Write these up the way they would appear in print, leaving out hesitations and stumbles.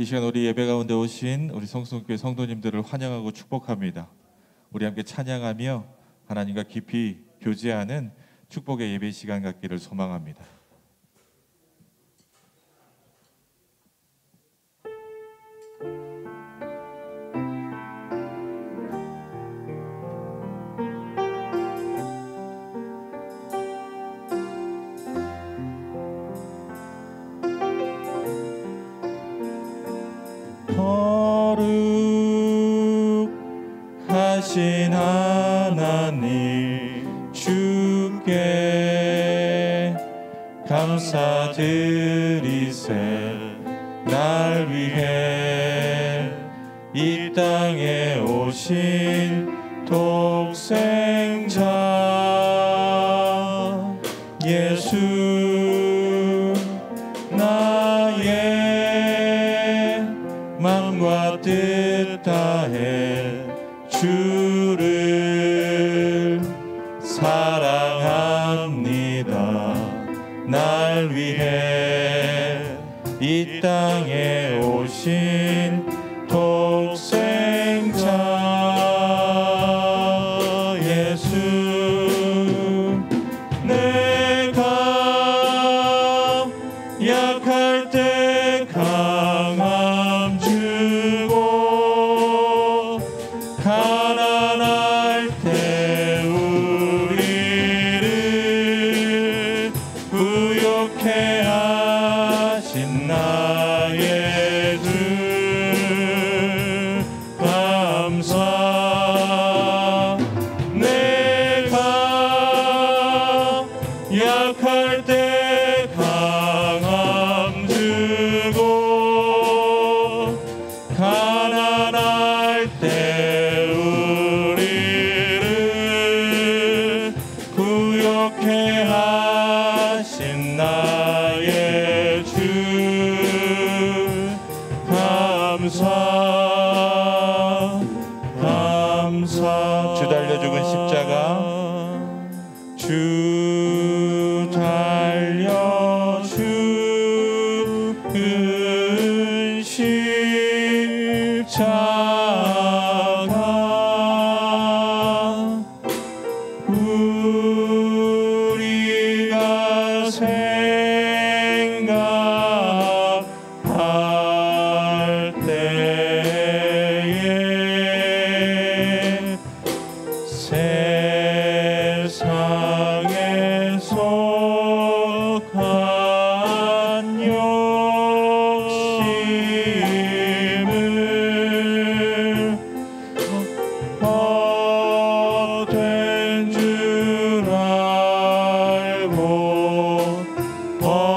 이 시간 우리 예배 가운데 오신 우리 성수교회 성도님들을 환영하고 축복합니다. 우리 함께 찬양하며 하나님과 깊이 교제하는 축복의 예배 시간 갖기를 소망합니다. 거룩하신 하나님 주께 감사드리세. 날 위해 이 땅에 오신 독생자 예수 나의 맘과 뜻 다해 주를 사랑합니다. 날 위해 이 땅에 오신 독생자 예수 내가 약할 때 강함 주고 가난할 때 우리를 부욕해 하신 나의 주 감사. 내가 약할 때 강함 주고 가난할 때 우리를 구역해 하신 나의 주 감사. 감사. 주 달려 죽은 십자가 주 달려 죽은 십자가 우리가 생각할 때에 세상에 속한 욕심을 헛된 줄 알고 버리네.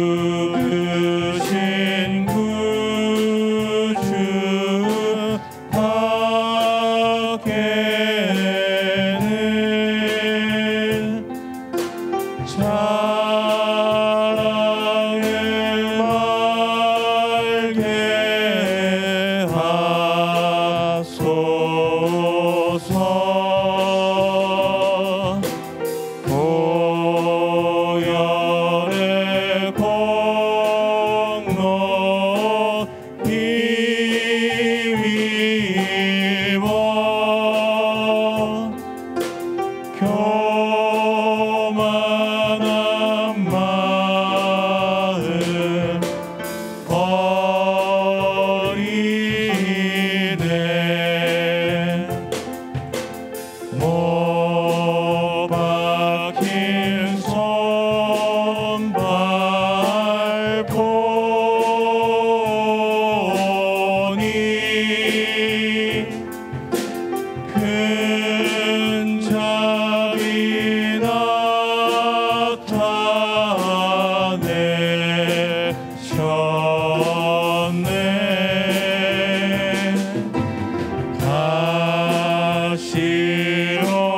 죽으신 구주 밖에는 사랑을 말게 하소서. 보혈의 공로 힘입어 교만한 마음 버리네. 못 박힌 손발 보니 큰 자비 나타내셨네. 가시로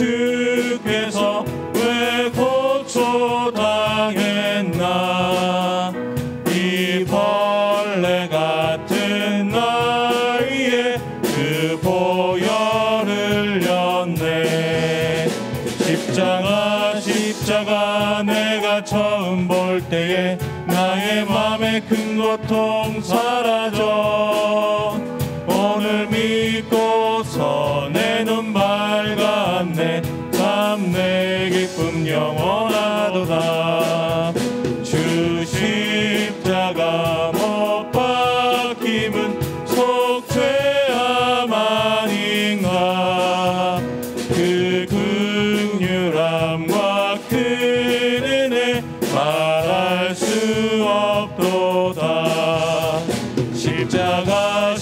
주께서 왜 고초당했나. 이 벌레 같은 나이에 그 보혈을 흘렸네. 십자가 내가 처음 볼 때에 나의 맘에 큰 고통 사라져. 오늘 믿고서 내 눈 밝았네. 참 내 기쁨 영원하도다. 주 십자가 못 박힘은 속죄함 아닌가. 그 긍휼함과 그 은혜 말할 수 없도다. 십자가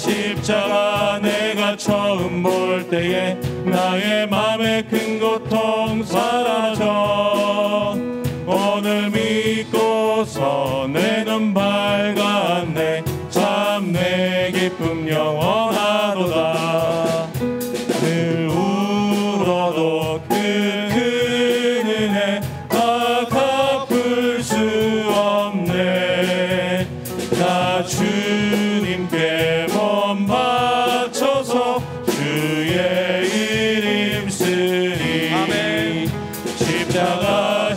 내가 처음 볼 때에 나의 맘에 큰 고통 사라져. 오늘 믿고서 내 눈 밝았네. 참 내 기쁨 영원하도다. 늘 울어도 그 은혜 다 갚을 수 없네. 나 주님께 몸 바쳐서 주의 이름 쓰리. 아멘. 십자가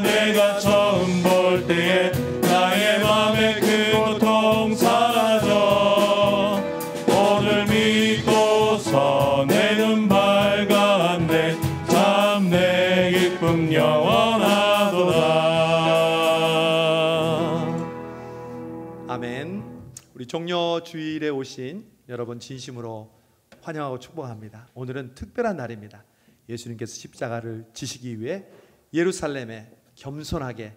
내가 처음 볼 때에 나의 맘에 그 고통 사라져. 오늘 믿고서 내 눈 밝았네. 참 내 기쁨 영원하도다. 아멘. 우리 종려 주일에 오신 여러분 진심으로 환영하고 축복합니다. 오늘은 특별한 날입니다. 예수님께서 십자가를 지시기 위해 예루살렘에 겸손하게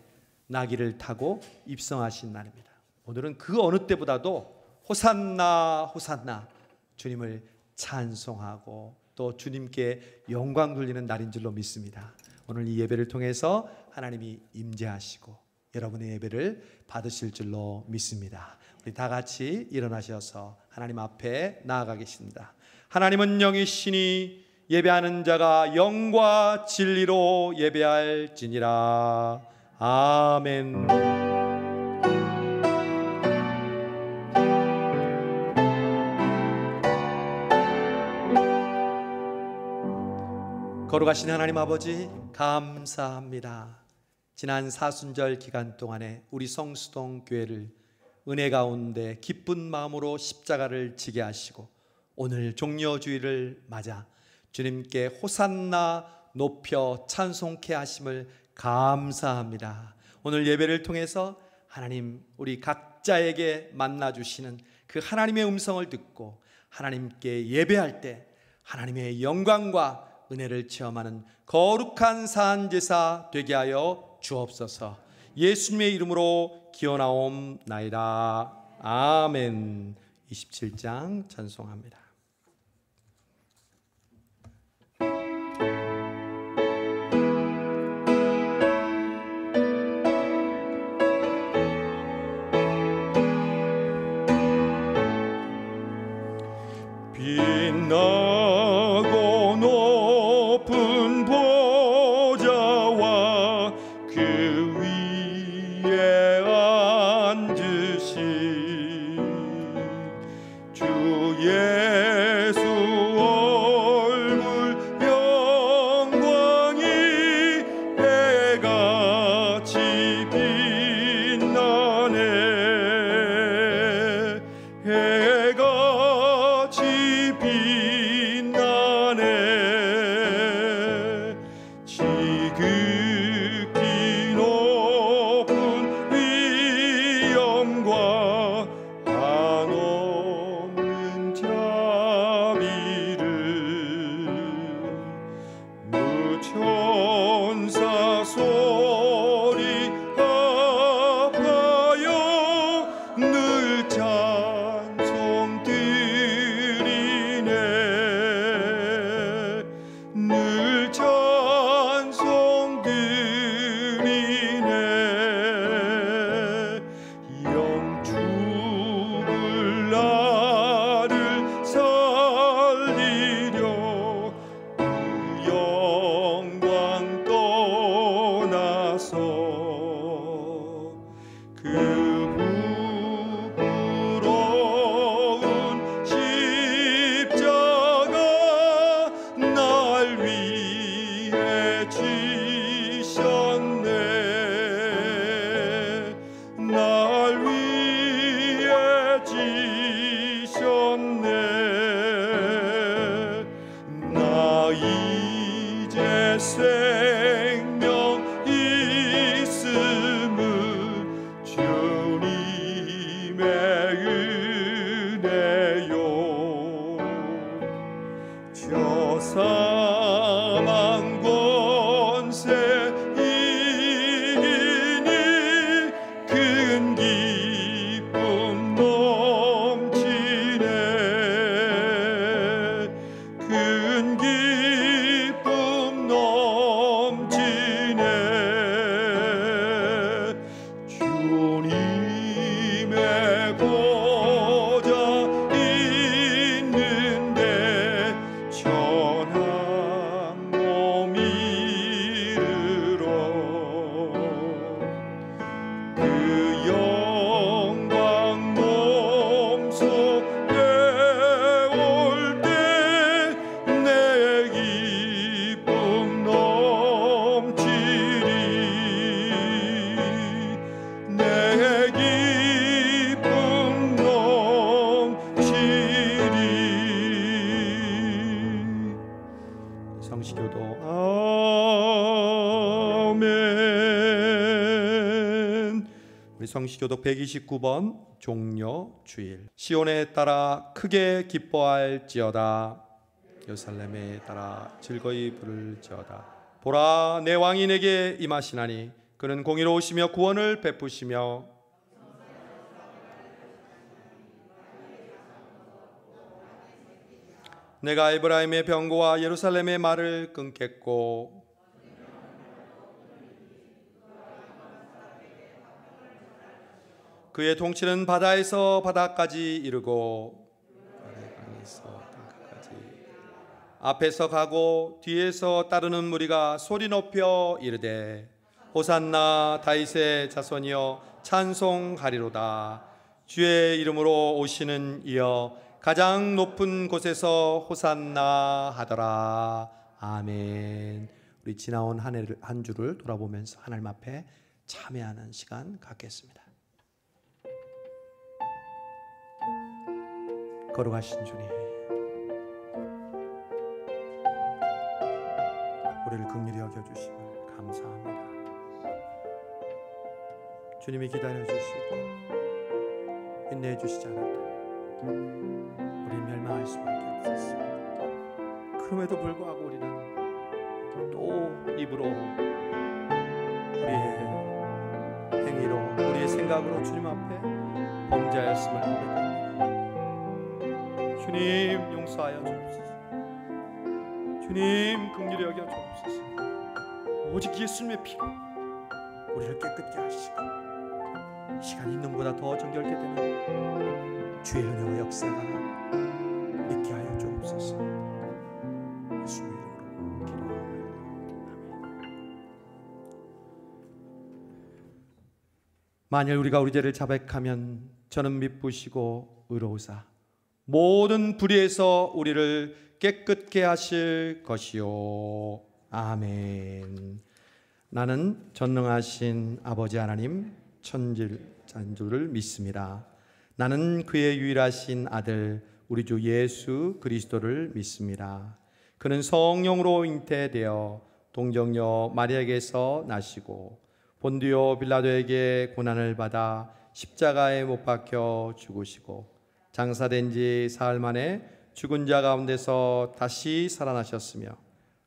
나귀를 타고 입성하신 날입니다. 오늘은 그 어느 때보다도 호산나 호산나 주님을 찬송하고 또 주님께 영광 돌리는 날인 줄로 믿습니다. 오늘 이 예배를 통해서 하나님이 임재하시고 여러분의 예배를 받으실 줄로 믿습니다. 우리 다 같이 일어나셔서 하나님 앞에 나아가겠습니다. 하나님은 영이시니 예배하는 자가 영과 진리로 예배할지니라. 아멘. 거룩하신 하나님 아버지 감사합니다. 지난 사순절 기간 동안에 우리 성수동 교회를 은혜 가운데 기쁜 마음으로 십자가를 지게 하시고 오늘 종려주일을 맞아 주님께 호산나 높여 찬송케 하심을 감사합니다. 오늘 예배를 통해서 하나님 우리 각자에게 만나주시는 그 하나님의 음성을 듣고 하나님께 예배할 때 하나님의 영광과 은혜를 체험하는 거룩한 산제사 되게 하여 주옵소서. 예수님의 이름으로 기원하옵나이다. 아멘. 27장 찬송합니다. 빛나고 높은 보좌와 그 위에 앉으신 주 예수 얼굴 영광이 해같이 빛나네. 해같이 빛나네. 지극히 높은 위엄과 지셨네. 나 이제 생명 있음을 주님의 은혜요. 저 사망 권세 이기니 큰 기쁨 넘치네. 큰 기쁨 넘치네. 주님의 보좌 있는데 천한 몸 이르러 그 영광 몸속에 올 때 내 기쁨 넘치리. 내 기쁨 넘치리. 성시교도 아멘. 우리 성시교독 129번 종려 주일. 시온에 따라 크게 기뻐할지어다. 예루살렘에 따라 즐거이 부를지어다. 보라, 내 왕이 내게 임하시나니 그는 공의로우시며 구원을 베푸시며 내가 에브라임의 병고와 예루살렘의 말을 끊겠고 그의 통치는 바다에서 바다까지 이르고 강에서 땅끝까지. 앞에서 가고 뒤에서 따르는 무리가 소리 높여 이르되 호산나 다윗의 자손이여 찬송하리로다. 주의 이름으로 오시는 이여 가장 높은 곳에서 호산나 하더라. 아멘. 우리 지나온 한 주를 돌아보면서 하나님 앞에 참회하는 시간 갖겠습니다. 걸어가신 주님, 우리를 긍휼히 여겨주심을 감사합니다. 주님이 기다려주시고 인내해주시지 않았다면 우리 멸망할 수밖에 없었습니다. 그럼에도 불구하고 우리는 또 입으로 우리의 행위로 우리의 생각으로 주님 앞에 범죄하였음을 고백합니다. 주님 용서하여 주옵소서. 주님 긍휼히 여겨 주옵소서. 오직 예수님의 피로 우리를 깨끗게 하시고 시간이 있는 것보다 더 정결케 되는 주의 은혜와 역사가 있게 하여 주옵소서. 예수의 이름으로 기도합니다. 만일 우리가 우리 죄를 자백하면 저는 미쁘시고 의로우사 모든 불의에서 우리를 깨끗게 하실 것이요. 아멘. 나는 전능하신 아버지 하나님 천지를 믿습니다. 나는 그의 유일하신 아들 우리 주 예수 그리스도를 믿습니다. 그는 성령으로 잉태되어 동정녀 마리아에게서 나시고 본디오 빌라도에게 고난을 받아 십자가에 못 박혀 죽으시고 장사된 지 사흘 만에 죽은 자 가운데서 다시 살아나셨으며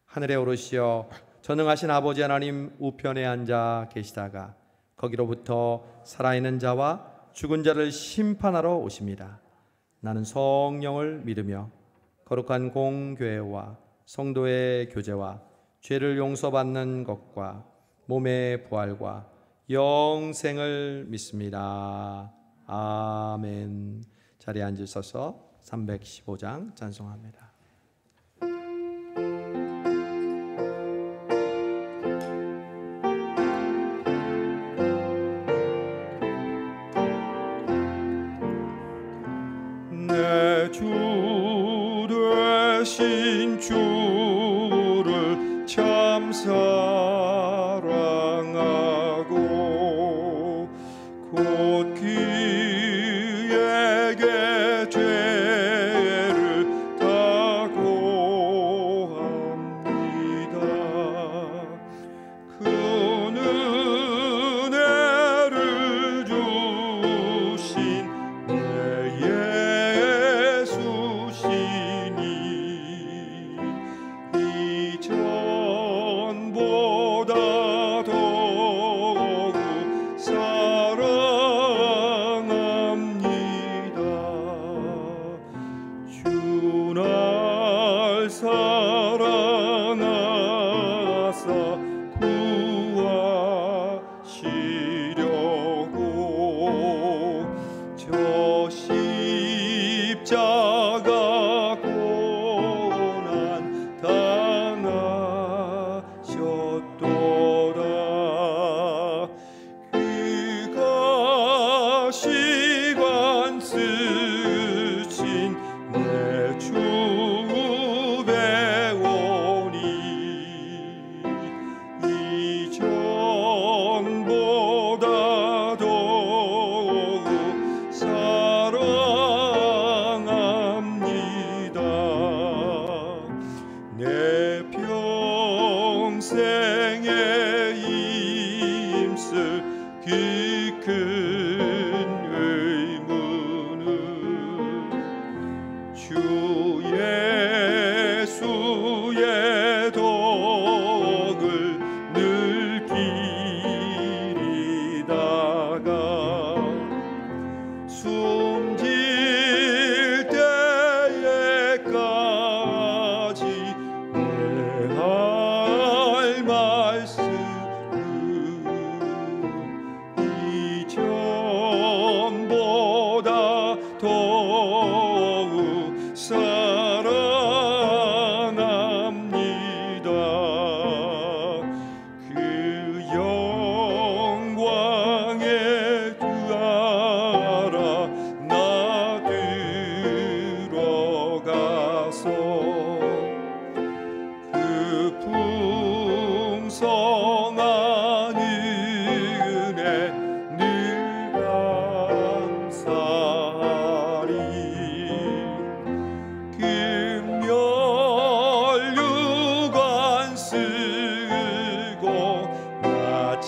하늘에 오르시어 전능하신 아버지 하나님 우편에 앉아 계시다가 거기로부터 살아있는 자와 죽은 자를 심판하러 오십니다. 나는 성령을 믿으며 거룩한 공교회와 성도의 교제와 죄를 용서받는 것과 몸의 부활과 영생을 믿습니다. 아멘. 자리에 앉으셔서 315장 찬송합니다. 내 주 되신 주를 참 사랑하고 곧 그의 죄를 다 고합니다. 그 은혜를 주신 내 예수시니 이전보다 더욱 사랑합니다. 주 날 사랑하사 구하시려고 저 십자가 고난 당하셨도다. 그가 시관 쓰신 내 주배오니 이전보다 더욱 사랑합니다. 내 평생에 힘쓸 그 큰 의무는 주 예수의 덕을 늘 기리다가 숨질 때에까지 내 할 말씀은 이전보다 더욱 사랑합니다. 그 영광에 들어가라 나 들어가서 그 풍성한 은혜 늘 감사하리. 금멸류관 쓰고 나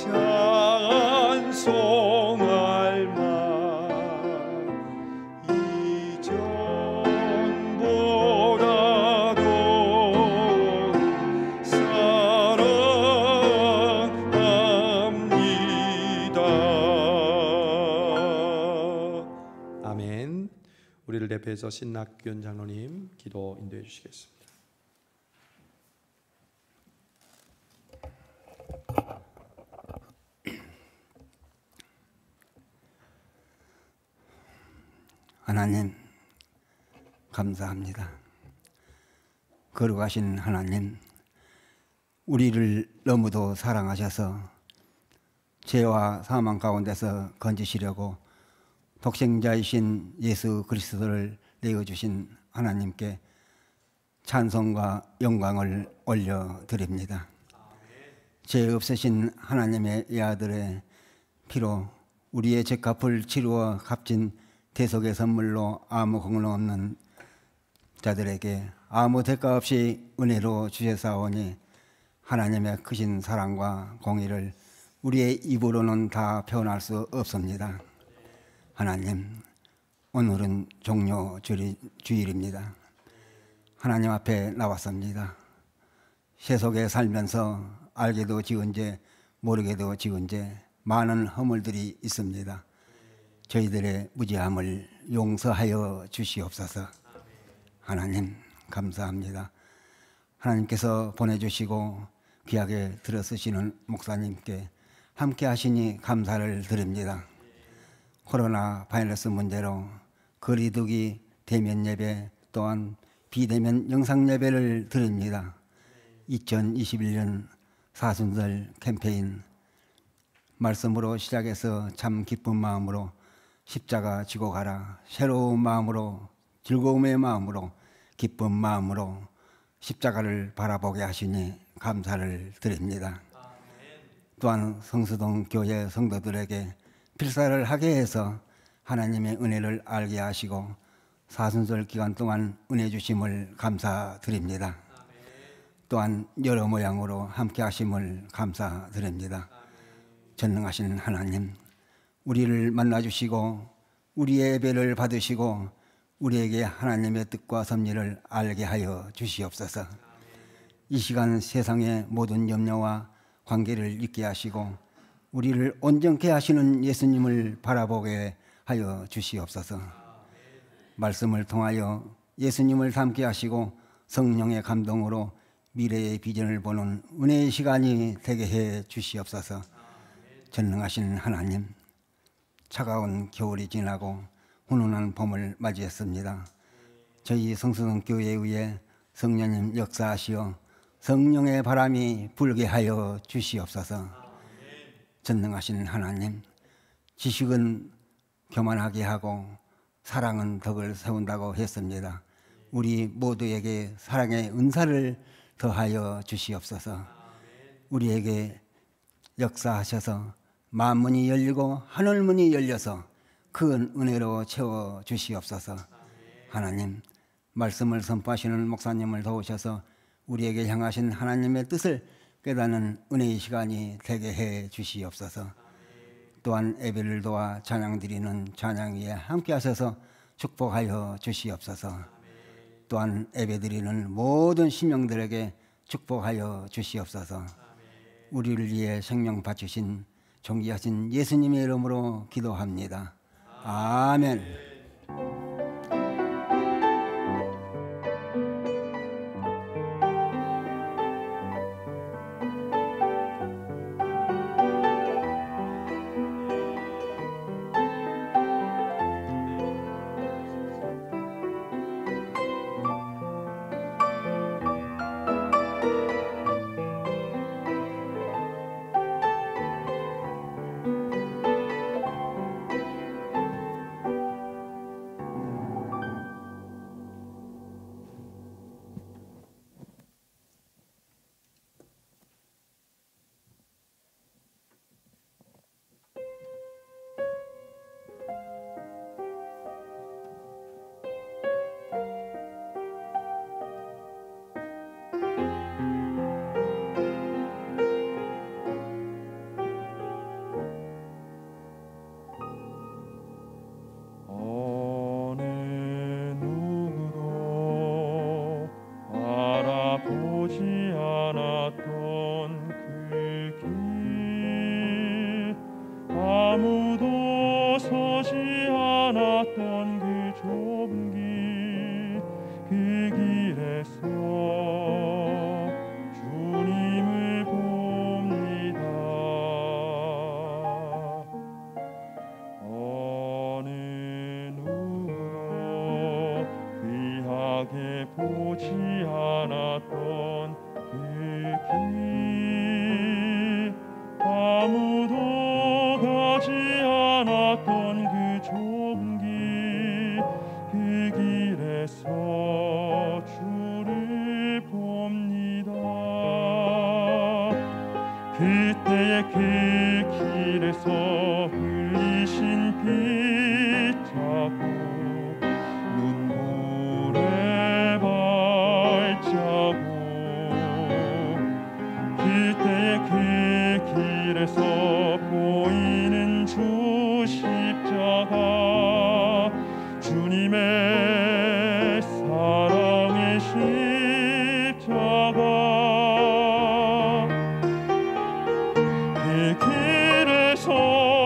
찬송할 만 이전보다 더욱 사랑합니다. 아멘. 우리를 대표해서 신낙균 장로님 기도 인도해 주시겠습니다. 하나님 감사합니다. 거룩하신 하나님, 우리를 너무도 사랑하셔서 죄와 사망 가운데서 건지시려고 독생자이신 예수 그리스도를 내어주신 하나님께 찬송과 영광을 올려드립니다. 죄 없으신 하나님의 아들의 피로 우리의 죄값을 치루어 값진 대속의 선물로 아무 공로 없는 자들에게 아무 대가 없이 은혜로 주셨사오니 하나님의 크신 사랑과 공의를 우리의 입으로는 다 표현할 수 없습니다. 하나님, 오늘은 종료 주일입니다. 하나님 앞에 나왔습니다. 세속에 살면서 알게도 지은 죄, 모르게도 지은 죄, 많은 허물들이 있습니다. 저희들의 무지함을 용서하여 주시옵소서. 하나님 감사합니다. 하나님께서 보내주시고 귀하게 들어쓰시는 목사님께 함께 하시니 감사를 드립니다. 코로나 바이러스 문제로 거리두기 대면 예배 또한 비대면 영상 예배를 드립니다. 2021년 사순절 캠페인 말씀으로 시작해서 참 기쁜 마음으로 십자가 지고 가라, 새로운 마음으로, 즐거움의 마음으로, 기쁜 마음으로 십자가를 바라보게 하시니 감사를 드립니다. 또한 성수동 교회 성도들에게 필사를 하게 해서 하나님의 은혜를 알게 하시고 사순절 기간 동안 은혜 주심을 감사드립니다. 또한 여러 모양으로 함께 하심을 감사드립니다. 전능하신 하나님, 우리를 만나주시고 우리의 예배를 받으시고 우리에게 하나님의 뜻과 섭리를 알게 하여 주시옵소서. 이 시간 세상의 모든 염려와 관계를 잊게 하시고 우리를 온전케 하시는 예수님을 바라보게 하여 주시옵소서. 말씀을 통하여 예수님을 닮게 하시고 성령의 감동으로 미래의 비전을 보는 은혜의 시간이 되게 해 주시옵소서. 전능하신 하나님, 차가운 겨울이 지나고 훈훈한 봄을 맞이했습니다. 저희 성수동 교회에 의해 성령님 역사하시어 성령의 바람이 불게 하여 주시옵소서. 전능하신 하나님, 지식은 교만하게 하고 사랑은 덕을 세운다고 했습니다. 우리 모두에게 사랑의 은사를 더하여 주시옵소서. 우리에게 역사하셔서 만문이 열리고 하늘문이 열려서 큰 은혜로 채워 주시옵소서. 하나님, 말씀을 선포하시는 목사님을 도우셔서 우리에게 향하신 하나님의 뜻을 깨닫는 은혜의 시간이 되게 해 주시옵소서. 또한 예배를 도와 찬양 드리는 찬양위에 함께 하셔서 축복하여 주시옵소서. 또한 예배 드리는 모든 심령들에게 축복하여 주시옵소서. 우리를 위해 생명 바치신 존귀하신 예수님의 이름으로 기도합니다. 아멘. 그때의 그 길에서 흘리신 빗자국 눈물의 발자국 그때의 그 길에서 보이는 주 십자가 주님의 사랑의 십자가 그 길에서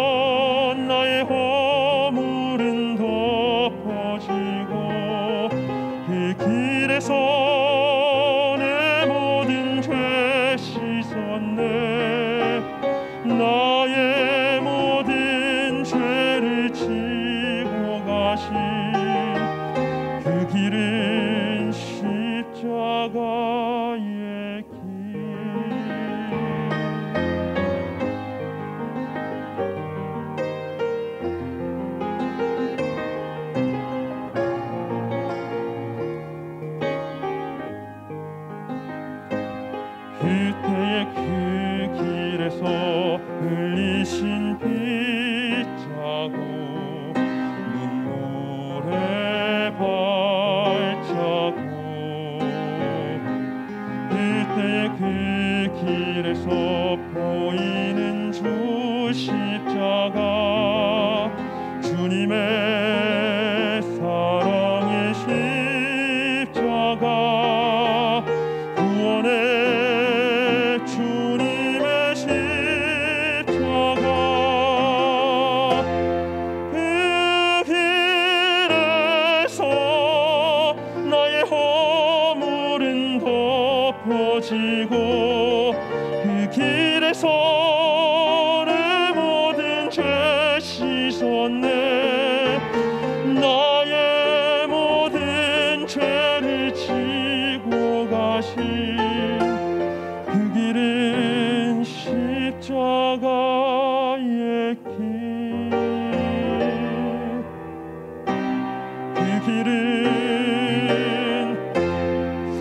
길은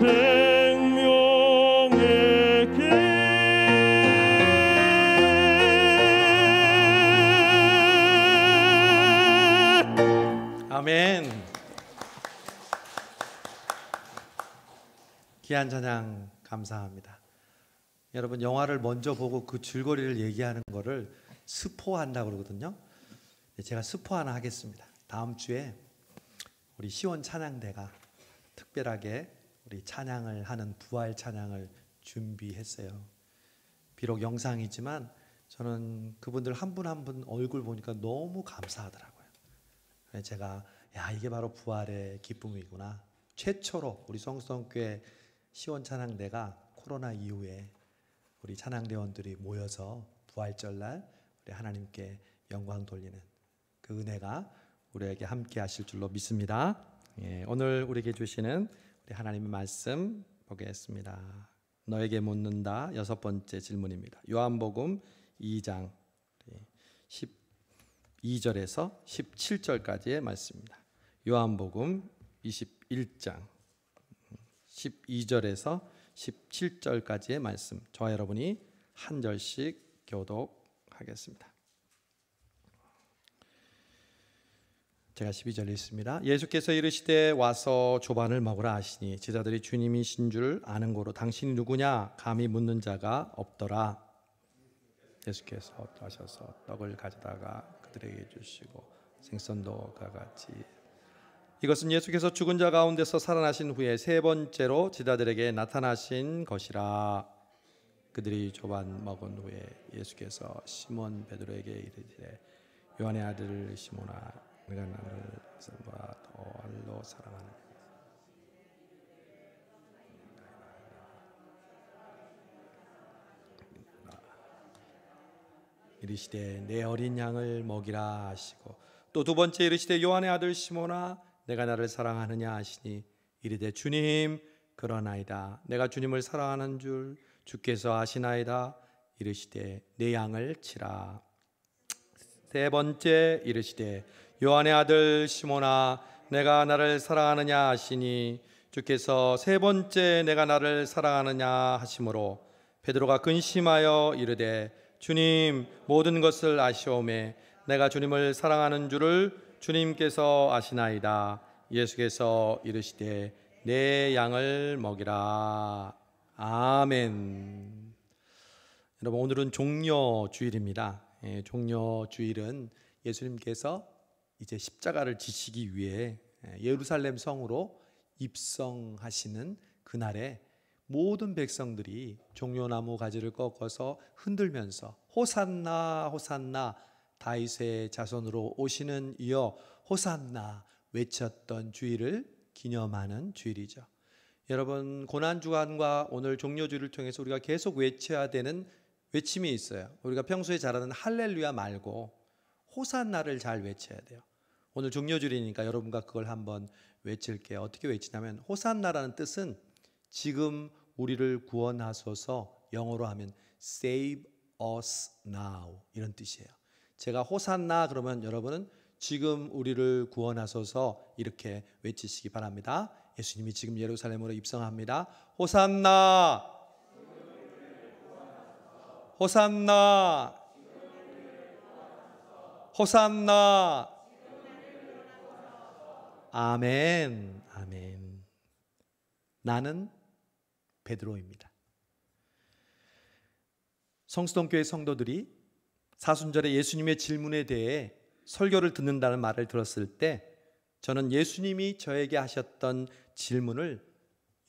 생명의 길. 아멘. 귀한 찬양 감사합니다. 여러분, 영화를 먼저 보고 그 줄거리를 얘기하는 거를 스포한다고 그러거든요. 제가 스포 하나 하겠습니다. 다음 주에 우리 시원 찬양대가 특별하게 우리 찬양을 하는 부활 찬양을 준비했어요. 비록 영상이지만 저는 그분들 한 분 한 분 얼굴 보니까 너무 감사하더라고요. 그래서 제가 이게 바로 부활의 기쁨이구나. 최초로 우리 성수동교회 시원 찬양대가 코로나 이후에 우리 찬양대원들이 모여서 부활절날 우리 하나님께 영광 돌리는 그 은혜가 우리에게 함께 하실 줄로 믿습니다. 오늘 우리에게 주시는 우리 하나님의 말씀 보겠습니다. 너에게 묻는다. 6번째 질문입니다. 요한복음 2장 12절에서 17절까지의 말씀입니다. 요한복음 21장 12절에서 17절까지의 말씀, 저와 여러분이 한 절씩 교독하겠습니다. 제가 12절 읽습니다. 예수께서 이르시되 와서 조반을 먹으라 하시니 제자들이 주님이신 줄 아는 고로 당신이 누구냐 감히 묻는 자가 없더라. 예수께서 하셔서 떡을 가져다가 그들에게 주시고 생선도 같이. 이것은 예수께서 죽은 자 가운데서 살아나신 후에 세 번째로 제자들에게 나타나신 것이라. 그들이 조반 먹은 후에 예수께서 시몬 베드로에게 이르시되 요한의 아들 시몬아, 내가 나를 세상보다 더할로 사랑하는 이르시되 내 어린 양을 먹이라 하시고, 또 두 번째 이르시되 요한의 아들 시몬아, 내가 나를 사랑하느냐 하시니 이르되 주님 그러나이다. 내가 주님을 사랑하는 줄 주께서 아시나이다. 이르시되 내 양을 치라. 세 번째 이르시되 요한의 아들 시몬아, 내가 나를 사랑하느냐 하시니 주께서 세 번째 내가 나를 사랑하느냐 하심으로 베드로가 근심하여 이르되 주님 모든 것을 아시오매 내가 주님을 사랑하는 줄을 주님께서 아시나이다. 예수께서 이르시되 내 양을 먹이라. 아멘. 여러분, 오늘은 종려주일입니다. 종려주일은 예수님께서 이제 십자가를 지시기 위해 예루살렘 성으로 입성하시는 그날에 모든 백성들이 종려나무 가지를 꺾어서 흔들면서 호산나 호산나 다윗의 자손으로 오시는 이여 호산나 외쳤던 주일을 기념하는 주일이죠. 여러분, 고난주간과 오늘 종려주일을 통해서 우리가 계속 외쳐야 되는 외침이 있어요. 우리가 평소에 잘하는 할렐루야 말고 호산나를 잘 외쳐야 돼요. 오늘 종려주일이니까 여러분과 그걸 한번 외칠게요. 어떻게 외치냐면 호산나라는 뜻은 지금 우리를 구원하소서, 영어로 하면 Save us now 이런 뜻이에요. 제가 호산나 그러면 여러분은 지금 우리를 구원하소서 이렇게 외치시기 바랍니다. 예수님이 지금 예루살렘으로 입성합니다. 호산나 호산나 호산나. 아멘 아멘. 나는 베드로입니다. 성수동교회 성도들이 사순절에 예수님의 질문에 대해 설교를 듣는다는 말을 들었을 때 저는 예수님이 저에게 하셨던 질문을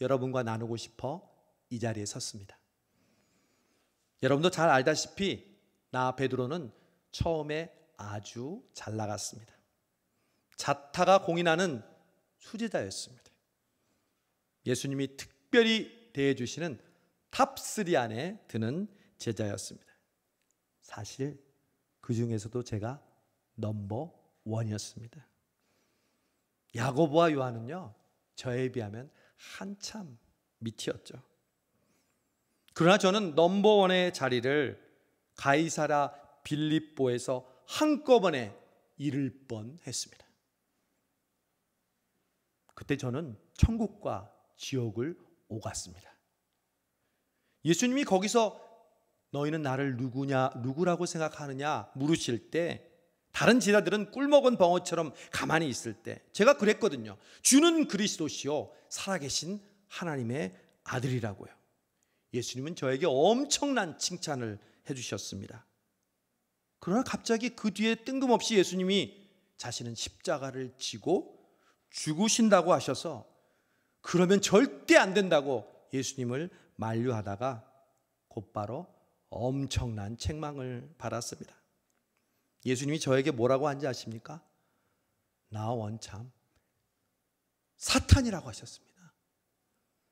여러분과 나누고 싶어 이 자리에 섰습니다. 여러분도 잘 알다시피 나 베드로는 처음에 아주 잘 나갔습니다. 자타가 공인하는 수제자였습니다. 예수님이 특별히 대해주시는 탑3 안에 드는 제자였습니다. 사실 그 중에서도 제가 넘버 1이었습니다. 야고보와 요한은요, 저에 비하면 한참 밑이었죠. 그러나 저는 넘버 1의 자리를 가이사라 빌립보에서 한꺼번에 잃을 뻔했습니다. 그때 저는 천국과 지옥을 오갔습니다. 예수님이 거기서 너희는 나를 누구라고 생각하느냐 물으실 때 다른 제자들은 꿀먹은 벙어처럼 가만히 있을 때 제가 그랬거든요. 주는 그리스도시요 살아계신 하나님의 아들이라고요. 예수님은 저에게 엄청난 칭찬을 해주셨습니다. 그러나 갑자기 그 뒤에 뜬금없이 예수님이 자신은 십자가를 지고 죽으신다고 하셔서 그러면 절대 안 된다고 예수님을 만류하다가 곧바로 엄청난 책망을 받았습니다. 예수님이 저에게 뭐라고 한지 아십니까? 나 원참 사탄이라고 하셨습니다.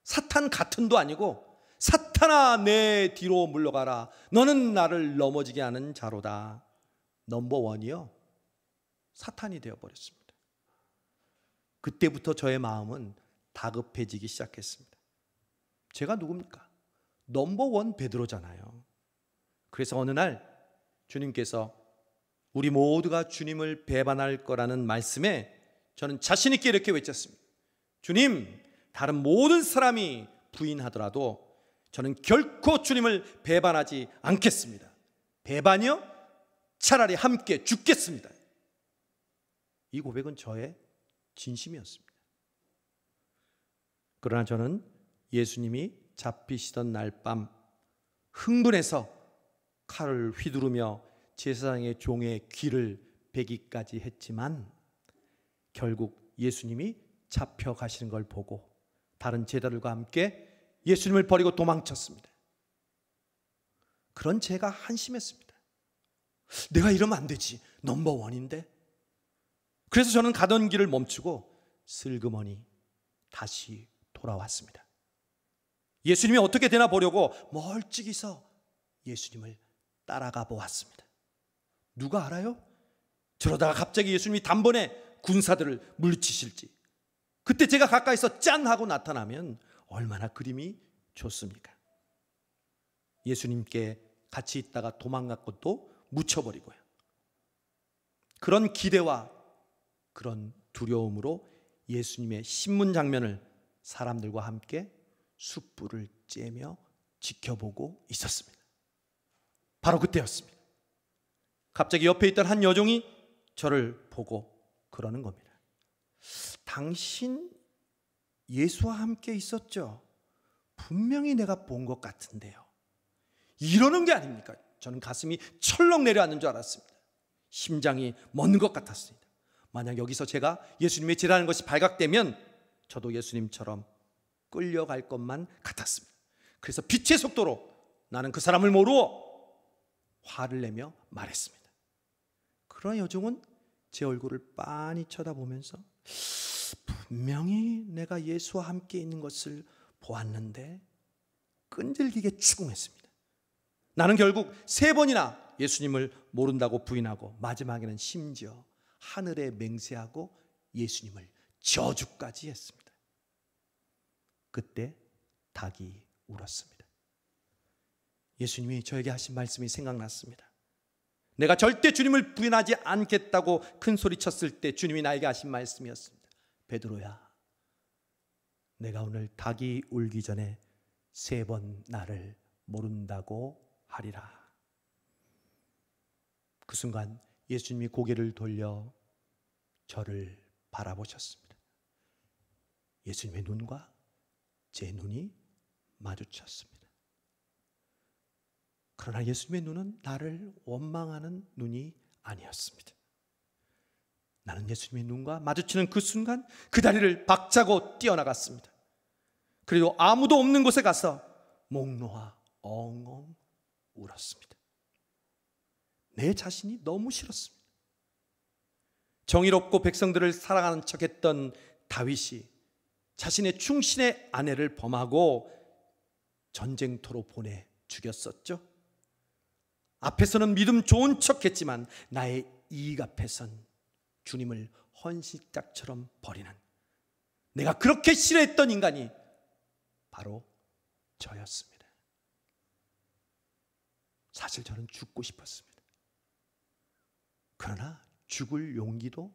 사탄 같은도 아니고 사탄아 내 뒤로 물러가라. 너는 나를 넘어지게 하는 자로다. 넘버원이요 사탄이 되어버렸습니다. 그때부터 저의 마음은 다급해지기 시작했습니다. 제가 누굽니까? 넘버원 베드로잖아요. 그래서 어느 날 주님께서 우리 모두가 주님을 배반할 거라는 말씀에 저는 자신 있게 이렇게 외쳤습니다. 주님, 다른 모든 사람이 부인하더라도 저는 결코 주님을 배반하지 않겠습니다. 배반이요? 차라리 함께 죽겠습니다. 이 고백은 저의 진심이었습니다. 그러나 저는 예수님이 잡히시던 날 밤 흥분해서 칼을 휘두르며 제사장의 종의 귀를 베기까지 했지만 결국 예수님이 잡혀가시는 걸 보고 다른 제자들과 함께 예수님을 버리고 도망쳤습니다. 그런 제가 한심했습니다. 내가 이러면 안 되지. 넘버원인데. 그래서 저는 가던 길을 멈추고 슬그머니 다시 돌아왔습니다. 예수님이 어떻게 되나 보려고 멀찍이서 예수님을 따라가 보았습니다. 누가 알아요? 저러다가 갑자기 예수님이 단번에 군사들을 물리치실지. 그때 제가 가까이서 짠 하고 나타나면 얼마나 그림이 좋습니까? 예수님께 같이 있다가 도망갔고 또 묻혀버리고요. 그런 기대와 그런 두려움으로 예수님의 신문 장면을 사람들과 함께 숯불을 쬐며 지켜보고 있었습니다. 바로 그때였습니다. 갑자기 옆에 있던 한 여종이 저를 보고 그러는 겁니다. 당신 예수와 함께 있었죠? 분명히 내가 본 것 같은데요. 이러는 게 아닙니까? 저는 가슴이 철렁 내려앉는 줄 알았습니다. 심장이 멎는 것 같았습니다. 만약 여기서 제가 예수님의 죄라는 것이 발각되면 저도 예수님처럼 끌려갈 것만 같았습니다. 그래서 빛의 속도로 나는 그 사람을 모르고 화를 내며 말했습니다. 그러나 여종은 제 얼굴을 빤히 쳐다보면서 분명히 내가 예수와 함께 있는 것을 보았는데 끈질기게 추궁했습니다. 나는 결국 3번이나 예수님을 모른다고 부인하고 마지막에는 심지어 하늘에 맹세하고 예수님을 저주까지 했습니다. 그때 닭이 울었습니다. 예수님이 저에게 하신 말씀이 생각났습니다. 내가 절대 주님을 부인하지 않겠다고 큰 소리 쳤을 때 주님이 나에게 하신 말씀이었습니다. 베드로야, 내가 오늘 닭이 울기 전에 3번 나를 모른다고 하리라. 그 순간 예수님이 고개를 돌려 저를 바라보셨습니다. 예수님의 눈과 제 눈이 마주쳤습니다. 그러나 예수님의 눈은 나를 원망하는 눈이 아니었습니다. 나는 예수님의 눈과 마주치는 그 순간 그 다리를 박차고 뛰어나갔습니다. 그리고 아무도 없는 곳에 가서 목 놓아 엉엉 울었습니다. 내 자신이 너무 싫었습니다. 정의롭고 백성들을 사랑하는 척했던 다윗이 자신의 충신의 아내를 범하고 전쟁터로 보내 죽였었죠. 앞에서는 믿음 좋은 척했지만 나의 이익 앞에선 주님을 헌신짝처럼 버리는, 내가 그렇게 싫어했던 인간이 바로 저였습니다. 사실 저는 죽고 싶었습니다. 그러나 죽을 용기도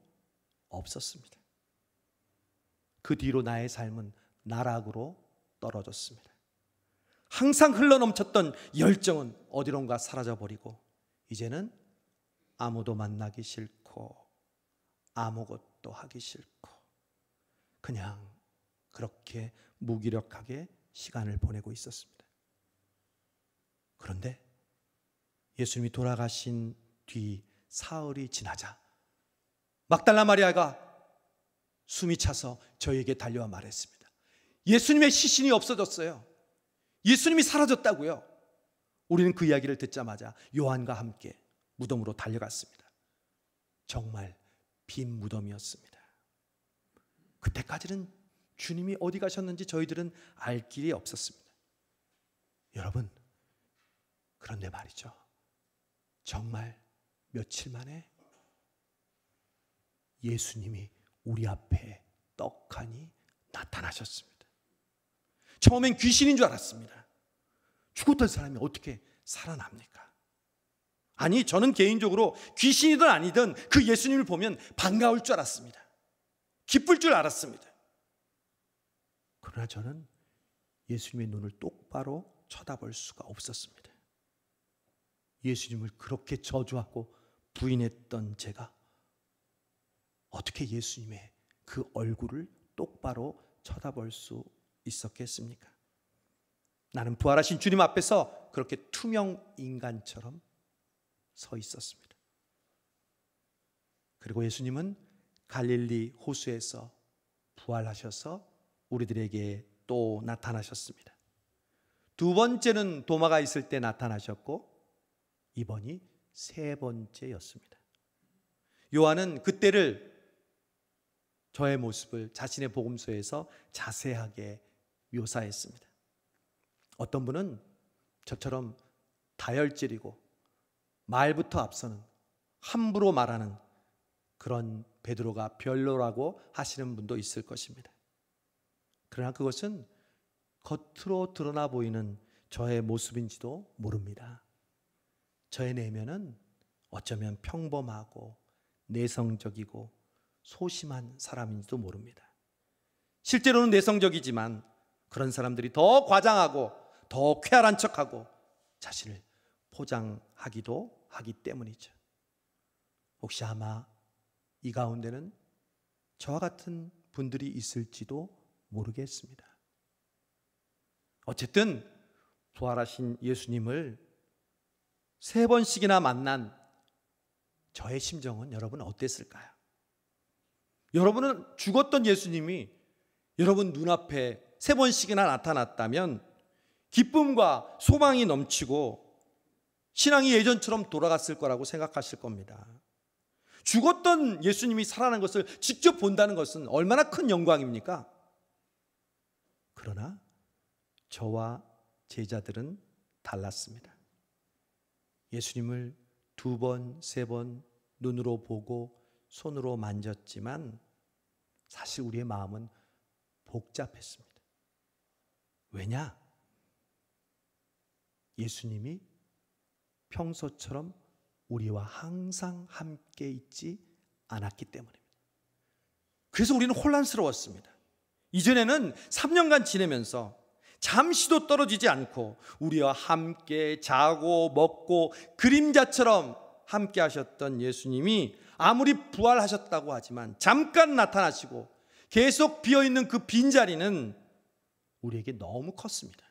없었습니다. 그 뒤로 나의 삶은 나락으로 떨어졌습니다. 항상 흘러넘쳤던 열정은 어디론가 사라져버리고 이제는 아무도 만나기 싫고 아무것도 하기 싫고 그냥 그렇게 무기력하게 시간을 보내고 있었습니다. 그런데 예수님이 돌아가신 뒤 사흘이 지나자 막달라 마리아가 숨이 차서 저에게 달려와 말했습니다. 예수님의 시신이 없어졌어요. 예수님이 사라졌다고요. 우리는 그 이야기를 듣자마자 요한과 함께 무덤으로 달려갔습니다. 정말 빈 무덤이었습니다. 그때까지는 주님이 어디 가셨는지 저희들은 알 길이 없었습니다. 여러분, 그런데 말이죠. 정말 며칠 만에 예수님이 우리 앞에 떡하니 나타나셨습니다. 처음엔 귀신인 줄 알았습니다. 죽었던 사람이 어떻게 살아납니까? 아니, 저는 개인적으로 귀신이든 아니든 그 예수님을 보면 반가울 줄 알았습니다. 기쁠 줄 알았습니다. 그러나 저는 예수님의 눈을 똑바로 쳐다볼 수가 없었습니다. 예수님을 그렇게 저주하고 부인했던 제가 어떻게 예수님의 그 얼굴을 똑바로 쳐다볼 수 있었겠습니까? 나는 부활하신 주님 앞에서 그렇게 투명 인간처럼 서 있었습니다. 그리고 예수님은 갈릴리 호수에서 부활하셔서 우리들에게 또 나타나셨습니다. 두 번째는 도마가 있을 때 나타나셨고 이번이 세 번째였습니다. 요한은 그때를 저의 모습을 자신의 복음서에서 자세하게 묘사했습니다. 어떤 분은 저처럼 다혈질이고 말부터 앞서는 함부로 말하는 그런 베드로가 별로라고 하시는 분도 있을 것입니다. 그러나 그것은 겉으로 드러나 보이는 저의 모습인지도 모릅니다. 저의 내면은 어쩌면 평범하고 내성적이고 소심한 사람인지도 모릅니다. 실제로는 내성적이지만 그런 사람들이 더 과장하고 더 쾌활한 척하고 자신을 포장하기도 하기 때문이죠. 혹시 아마 이 가운데는 저와 같은 분들이 있을지도 모르겠습니다. 어쨌든 부활하신 예수님을 세 번씩이나 만난 저의 심정은 여러분 어땠을까요? 여러분은 죽었던 예수님이 여러분 눈앞에 세 번씩이나 나타났다면 기쁨과 소망이 넘치고 신앙이 예전처럼 돌아갔을 거라고 생각하실 겁니다. 죽었던 예수님이 살아난 것을 직접 본다는 것은 얼마나 큰 영광입니까? 그러나 저와 제자들은 달랐습니다. 예수님을 두 번, 세 번 눈으로 보고 손으로 만졌지만 사실 우리의 마음은 복잡했습니다. 왜냐? 예수님이 평소처럼 우리와 항상 함께 있지 않았기 때문입니다. 그래서 우리는 혼란스러웠습니다. 이전에는 3년간 지내면서 잠시도 떨어지지 않고 우리와 함께 자고 먹고 그림자처럼 함께 하셨던 예수님이 아무리 부활하셨다고 하지만 잠깐 나타나시고 계속 비어있는 그 빈자리는 우리에게 너무 컸습니다.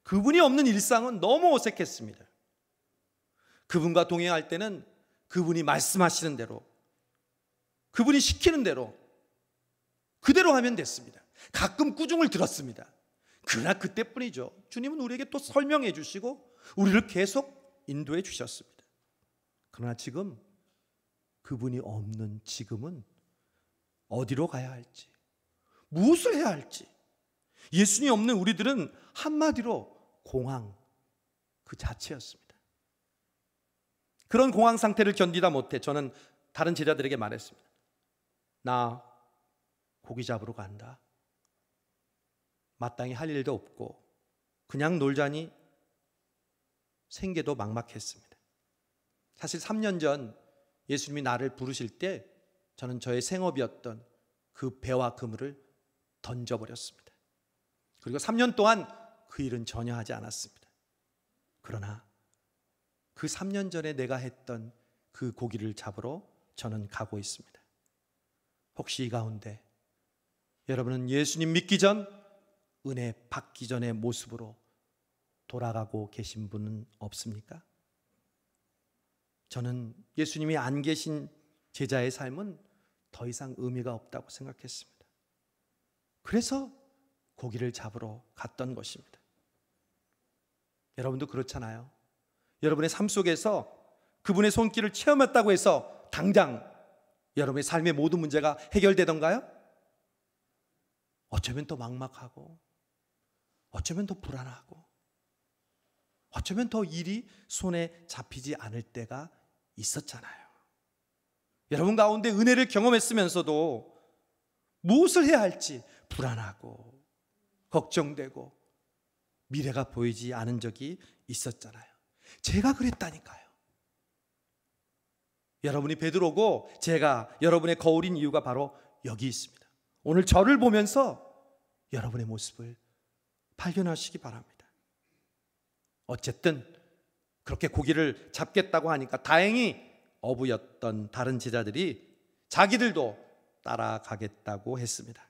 그분이 없는 일상은 너무 어색했습니다. 그분과 동행할 때는 그분이 말씀하시는 대로, 그분이 시키는 대로 그대로 하면 됐습니다. 가끔 꾸중을 들었습니다. 그러나 그때뿐이죠. 주님은 우리에게 또 설명해 주시고 우리를 계속 인도해 주셨습니다. 그러나 지금 그분이 없는 지금은 어디로 가야 할지, 무엇을 해야 할지, 예수님 없는 우리들은 한마디로 공황 그 자체였습니다. 그런 공황 상태를 견디다 못해 저는 다른 제자들에게 말했습니다. 나 고기 잡으러 간다. 마땅히 할 일도 없고 그냥 놀자니 생계도 막막했습니다. 사실 3년 전 예수님이 나를 부르실 때 저는 저의 생업이었던 그 배와 그물을 던져버렸습니다. 그리고 3년 동안 그 일은 전혀 하지 않았습니다. 그러나 그 3년 전에 내가 했던 그 고기를 잡으러 저는 가고 있습니다. 혹시 이 가운데 여러분은 예수님 믿기 전, 은혜 받기 전의 모습으로 돌아가고 계신 분은 없습니까? 저는 예수님이 안 계신 제자의 삶은 더 이상 의미가 없다고 생각했습니다. 그래서 고기를 잡으러 갔던 것입니다. 여러분도 그렇잖아요. 여러분의 삶 속에서 그분의 손길을 체험했다고 해서 당장 여러분의 삶의 모든 문제가 해결되던가요? 어쩌면 더 막막하고, 어쩌면 더 불안하고, 어쩌면 더 일이 손에 잡히지 않을 때가 있었잖아요. 여러분 가운데 은혜를 경험했으면서도 무엇을 해야 할지 불안하고 걱정되고 미래가 보이지 않은 적이 있었잖아요. 제가 그랬다니까요. 여러분이 베드로고 제가 여러분의 거울인 이유가 바로 여기 있습니다. 오늘 저를 보면서 여러분의 모습을 발견하시기 바랍니다. 어쨌든 그렇게 고기를 잡겠다고 하니까 다행히 어부였던 다른 제자들이 자기들도 따라가겠다고 했습니다.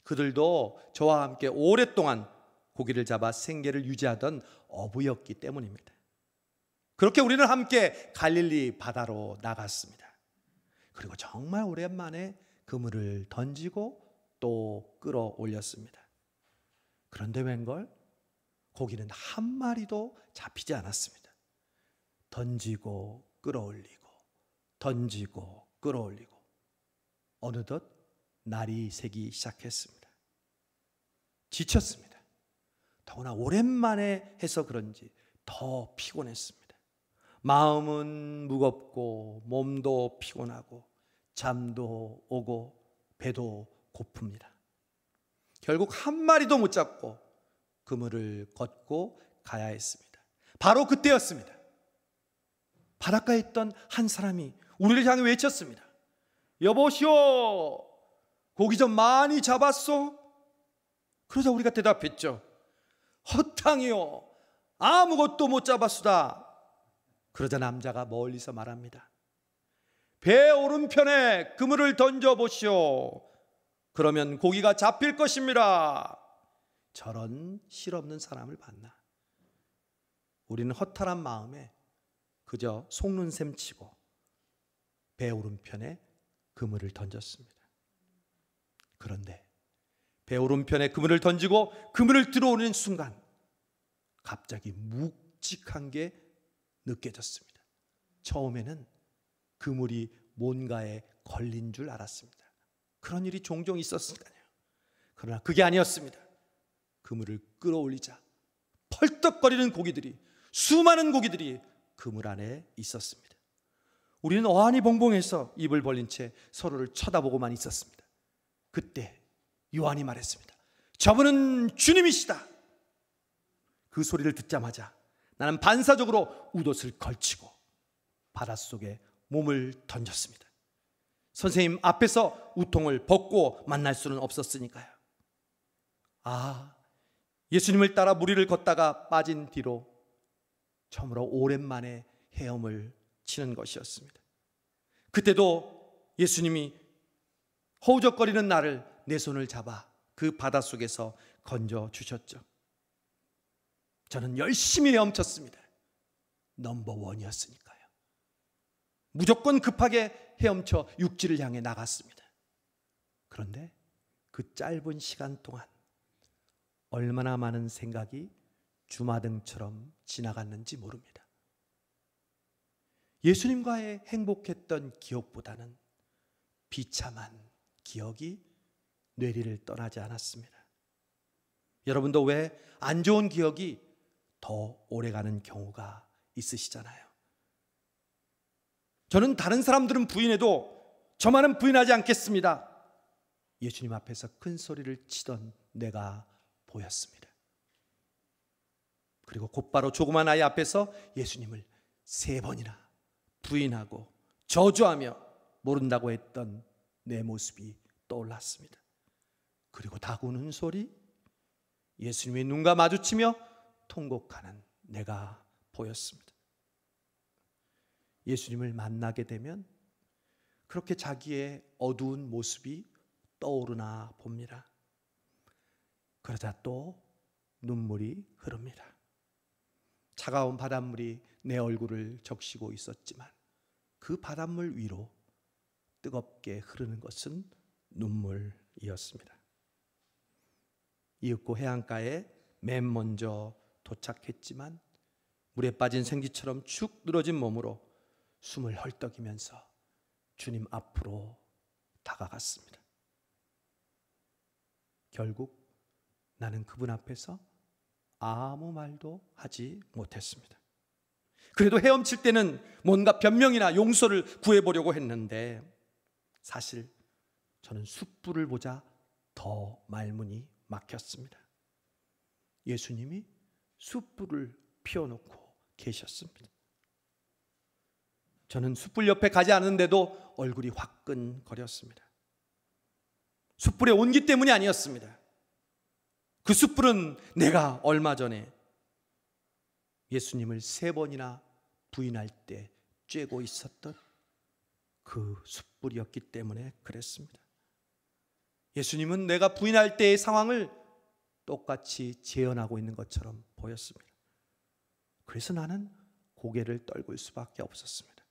그들도 저와 함께 오랫동안 고기를 잡아 생계를 유지하던 어부였기 때문입니다. 그렇게 우리는 함께 갈릴리 바다로 나갔습니다. 그리고 정말 오랜만에 그물을 던지고 또 끌어올렸습니다. 그런데 웬걸 고기는 한 마리도 잡히지 않았습니다. 던지고 끌어올리고 던지고 끌어올리고 어느덧 날이 새기 시작했습니다. 지쳤습니다. 더구나 오랜만에 해서 그런지 더 피곤했습니다. 마음은 무겁고 몸도 피곤하고 잠도 오고 배도 고픕니다. 결국 한 마리도 못 잡고 그물을 걷고 가야 했습니다. 바로 그때였습니다. 바닷가에 있던 한 사람이 우리를 향해 외쳤습니다. 여보시오, 고기 좀 많이 잡았소? 그러자 우리가 대답했죠. 허탕이요, 아무것도 못 잡았수다. 그러자 남자가 멀리서 말합니다. 배 오른편에 그물을 던져보시오. 그러면 고기가 잡힐 것입니다. 저런 실없는 사람을 봤나. 우리는 허탈한 마음에 그저 속는 셈 치고 배 오른편에 그물을 던졌습니다. 그런데 배 오른편에 그물을 던지고 그물을 들어오는 순간 갑자기 묵직한 게 느껴졌습니다. 처음에는 그물이 뭔가에 걸린 줄 알았습니다. 그런 일이 종종 있었으니까요. 그러나 그게 아니었습니다. 그물을 끌어올리자 펄떡거리는 고기들이, 수많은 고기들이 그물 안에 있었습니다. 우리는 어안이 봉봉해서 입을 벌린 채 서로를 쳐다보고만 있었습니다. 그때 요한이 말했습니다. 저분은 주님이시다. 그 소리를 듣자마자 나는 반사적으로 웃옷을 걸치고 바닷속에 몸을 던졌습니다. 선생님 앞에서 우통을 벗고 만날 수는 없었으니까요. 예수님을 따라 무리를 걷다가 빠진 뒤로 처음으로 오랜만에 헤엄을 치는 것이었습니다. 그때도 예수님이 허우적거리는 나를 내 손을 잡아 그 바닷속에서 건져주셨죠. 저는 열심히 헤엄쳤습니다. 넘버원이었으니까요. 무조건 급하게 헤엄쳐 육지를 향해 나갔습니다. 그런데 그 짧은 시간 동안 얼마나 많은 생각이 주마등처럼 지나갔는지 모릅니다. 예수님과의 행복했던 기억보다는 비참한 기억이 뇌리를 떠나지 않았습니다. 여러분도 왜 안 좋은 기억이 더 오래가는 경우가 있으시잖아요. 저는 다른 사람들은 부인해도 저만은 부인하지 않겠습니다. 예수님 앞에서 큰 소리를 치던 내가 보였습니다. 그리고 곧바로 조그만 아이 앞에서 예수님을 3번이나 부인하고 저주하며 모른다고 했던 내 모습이 떠올랐습니다. 그리고 다구는 소리, 예수님의 눈과 마주치며 통곡하는 내가 보였습니다. 예수님을 만나게 되면 그렇게 자기의 어두운 모습이 떠오르나 봅니다. 그러자 또 눈물이 흐릅니다. 차가운 바닷물이 내 얼굴을 적시고 있었지만 그 바닷물 위로 뜨겁게 흐르는 것은 눈물이었습니다. 이윽고 해안가에 맨 먼저 도착했지만 물에 빠진 생쥐처럼 축 늘어진 몸으로 숨을 헐떡이면서 주님 앞으로 다가갔습니다. 결국 나는 그분 앞에서 아무 말도 하지 못했습니다. 그래도 헤엄칠 때는 뭔가 변명이나 용서를 구해보려고 했는데 사실 저는 숯불을 보자 더 말문이 막혔습니다. 예수님이 숯불을 피워놓고 계셨습니다. 저는 숯불 옆에 가지 않은데도 얼굴이 화끈거렸습니다. 숯불의 온기 때문이 아니었습니다. 그 숯불은 내가 얼마 전에 예수님을 3번이나 부인할 때 쬐고 있었던 그 숯불이었기 때문에 그랬습니다. 예수님은 내가 부인할 때의 상황을 똑같이 재현하고 있는 것처럼 보였습니다. 그래서 나는 고개를 떨굴 수밖에 없었습니다.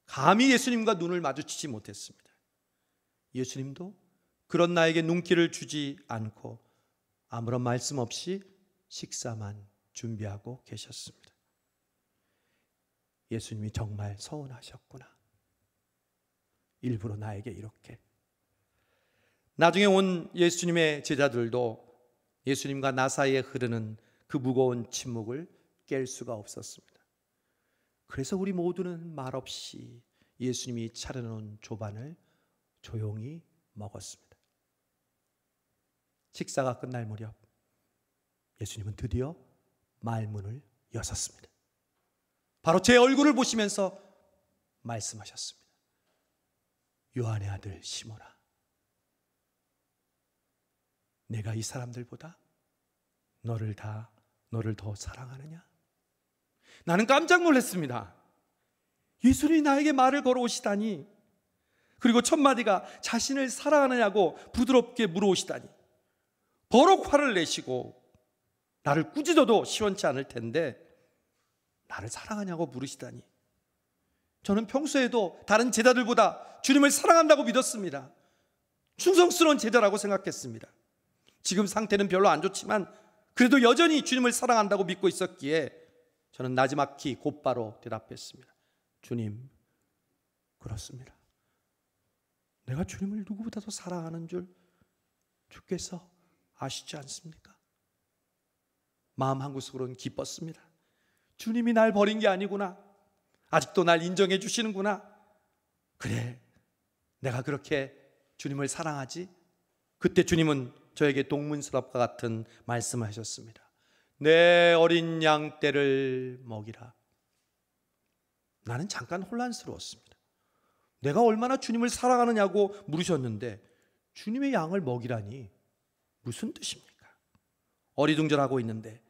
감히 예수님과 눈을 마주치지 못했습니다. 예수님도 그런 나에게 눈길을 주지 않고 아무런 말씀 없이 식사만 준비하고 계셨습니다. 예수님이 정말 서운하셨구나. 일부러 나에게 이렇게. 나중에 온 예수님의 제자들도 예수님과 나 사이에 흐르는 그 무거운 침묵을 깰 수가 없었습니다. 그래서 우리 모두는 말없이 예수님이 차려놓은 조반을 조용히 먹었습니다. 식사가 끝날 무렵 예수님은 드디어 말문을 여셨습니다. 바로 제 얼굴을 보시면서 말씀하셨습니다. 요한의 아들 시몬아, 내가 이 사람들보다 너를 더 사랑하느냐? 나는 깜짝 놀랐습니다. 예수님이 나에게 말을 걸어오시다니, 그리고 첫 마디가 자신을 사랑하느냐고 부드럽게 물어오시다니, 버럭 화를 내시고 나를 꾸짖어도 시원치 않을 텐데 나를 사랑하냐고 물으시다니. 저는 평소에도 다른 제자들보다 주님을 사랑한다고 믿었습니다. 충성스러운 제자라고 생각했습니다. 지금 상태는 별로 안 좋지만 그래도 여전히 주님을 사랑한다고 믿고 있었기에 저는 나지막히 곧바로 대답했습니다. 주님, 그렇습니다. 내가 주님을 누구보다도 사랑하는 줄 주께서 아시지 않습니까? 마음 한구석으로는 기뻤습니다. 주님이 날 버린 게 아니구나. 아직도 날 인정해 주시는구나. 그래, 내가 그렇게 주님을 사랑하지? 그때 주님은 저에게 동문서답과 같은 말씀을 하셨습니다. 내 어린 양 떼를 먹이라. 나는 잠깐 혼란스러웠습니다. 내가 얼마나 주님을 사랑하느냐고 물으셨는데 주님의 양을 먹이라니 무슨 뜻입니까? 어리둥절하고 있는데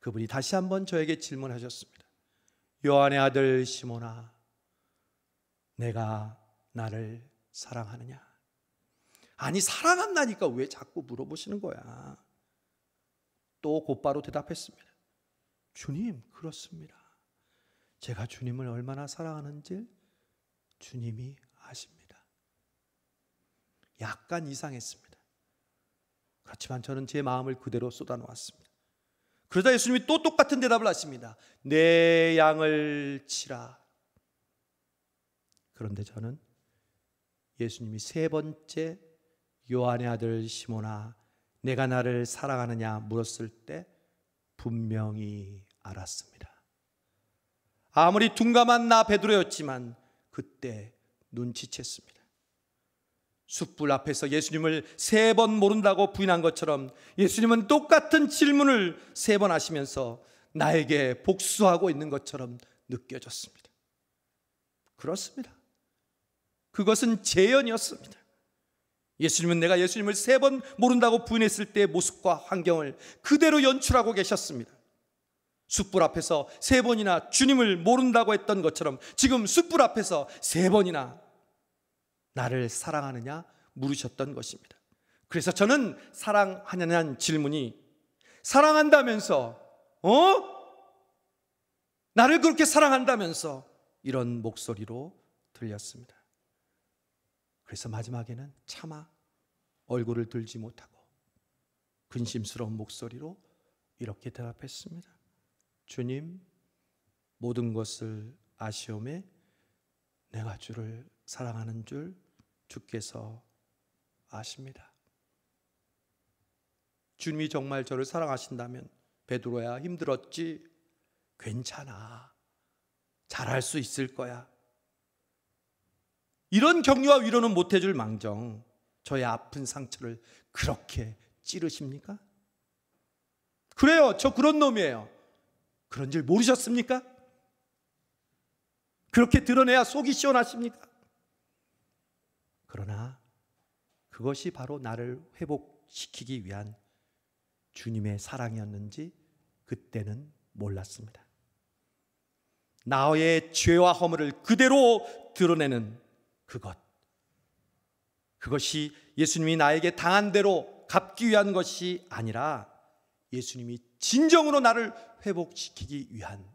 그분이 다시 한번 저에게 질문하셨습니다. 요한의 아들 시몬아, 내가 나를 사랑하느냐? 아니, 사랑한다니까 왜 자꾸 물어보시는 거야? 또 곧바로 대답했습니다. 주님, 그렇습니다. 제가 주님을 얼마나 사랑하는지 주님이 아십니다. 약간 이상했습니다. 그렇지만 저는 제 마음을 그대로 쏟아놓았습니다. 그러자 예수님이 또 똑같은 대답을 하십니다. 내 양을 치라. 그런데 저는 예수님이 3번째 요한의 아들 시몬아, 내가 나를 사랑하느냐 물었을 때 분명히 알았습니다. 아무리 둔감한 나 베드로였지만 그때 눈치챘습니다. 숯불 앞에서 예수님을 3번 모른다고 부인한 것처럼 예수님은 똑같은 질문을 3번 하시면서 나에게 복수하고 있는 것처럼 느껴졌습니다. 그렇습니다. 그것은 재연이었습니다. 예수님은 내가 예수님을 3번 모른다고 부인했을 때의 모습과 환경을 그대로 연출하고 계셨습니다. 숯불 앞에서 3번이나 주님을 모른다고 했던 것처럼 지금 숯불 앞에서 3번이나 나를 사랑하느냐 물으셨던 것입니다. 그래서 저는 사랑하냐는 질문이 사랑한다면서 나를 그렇게 사랑한다면서 이런 목소리로 들렸습니다. 그래서 마지막에는 차마 얼굴을 들지 못하고 근심스러운 목소리로 이렇게 대답했습니다. 주님, 모든 것을 아시오매 내가 주를 사랑하는 줄 주께서 아십니다. 주님이 정말 저를 사랑하신다면 베드로야 힘들었지? 괜찮아. 잘할 수 있을 거야. 이런 격려와 위로는 못해줄 망정 저의 아픈 상처를 그렇게 찌르십니까? 그래요, 저 그런 놈이에요. 그런 줄 모르셨습니까? 그렇게 드러내야 속이 시원하십니까? 그러나 그것이 바로 나를 회복시키기 위한 주님의 사랑이었는지 그때는 몰랐습니다. 나의 죄와 허물을 그대로 드러내는 그것이 예수님이 나에게 당한 대로 갚기 위한 것이 아니라 예수님이 진정으로 나를 회복시키기 위한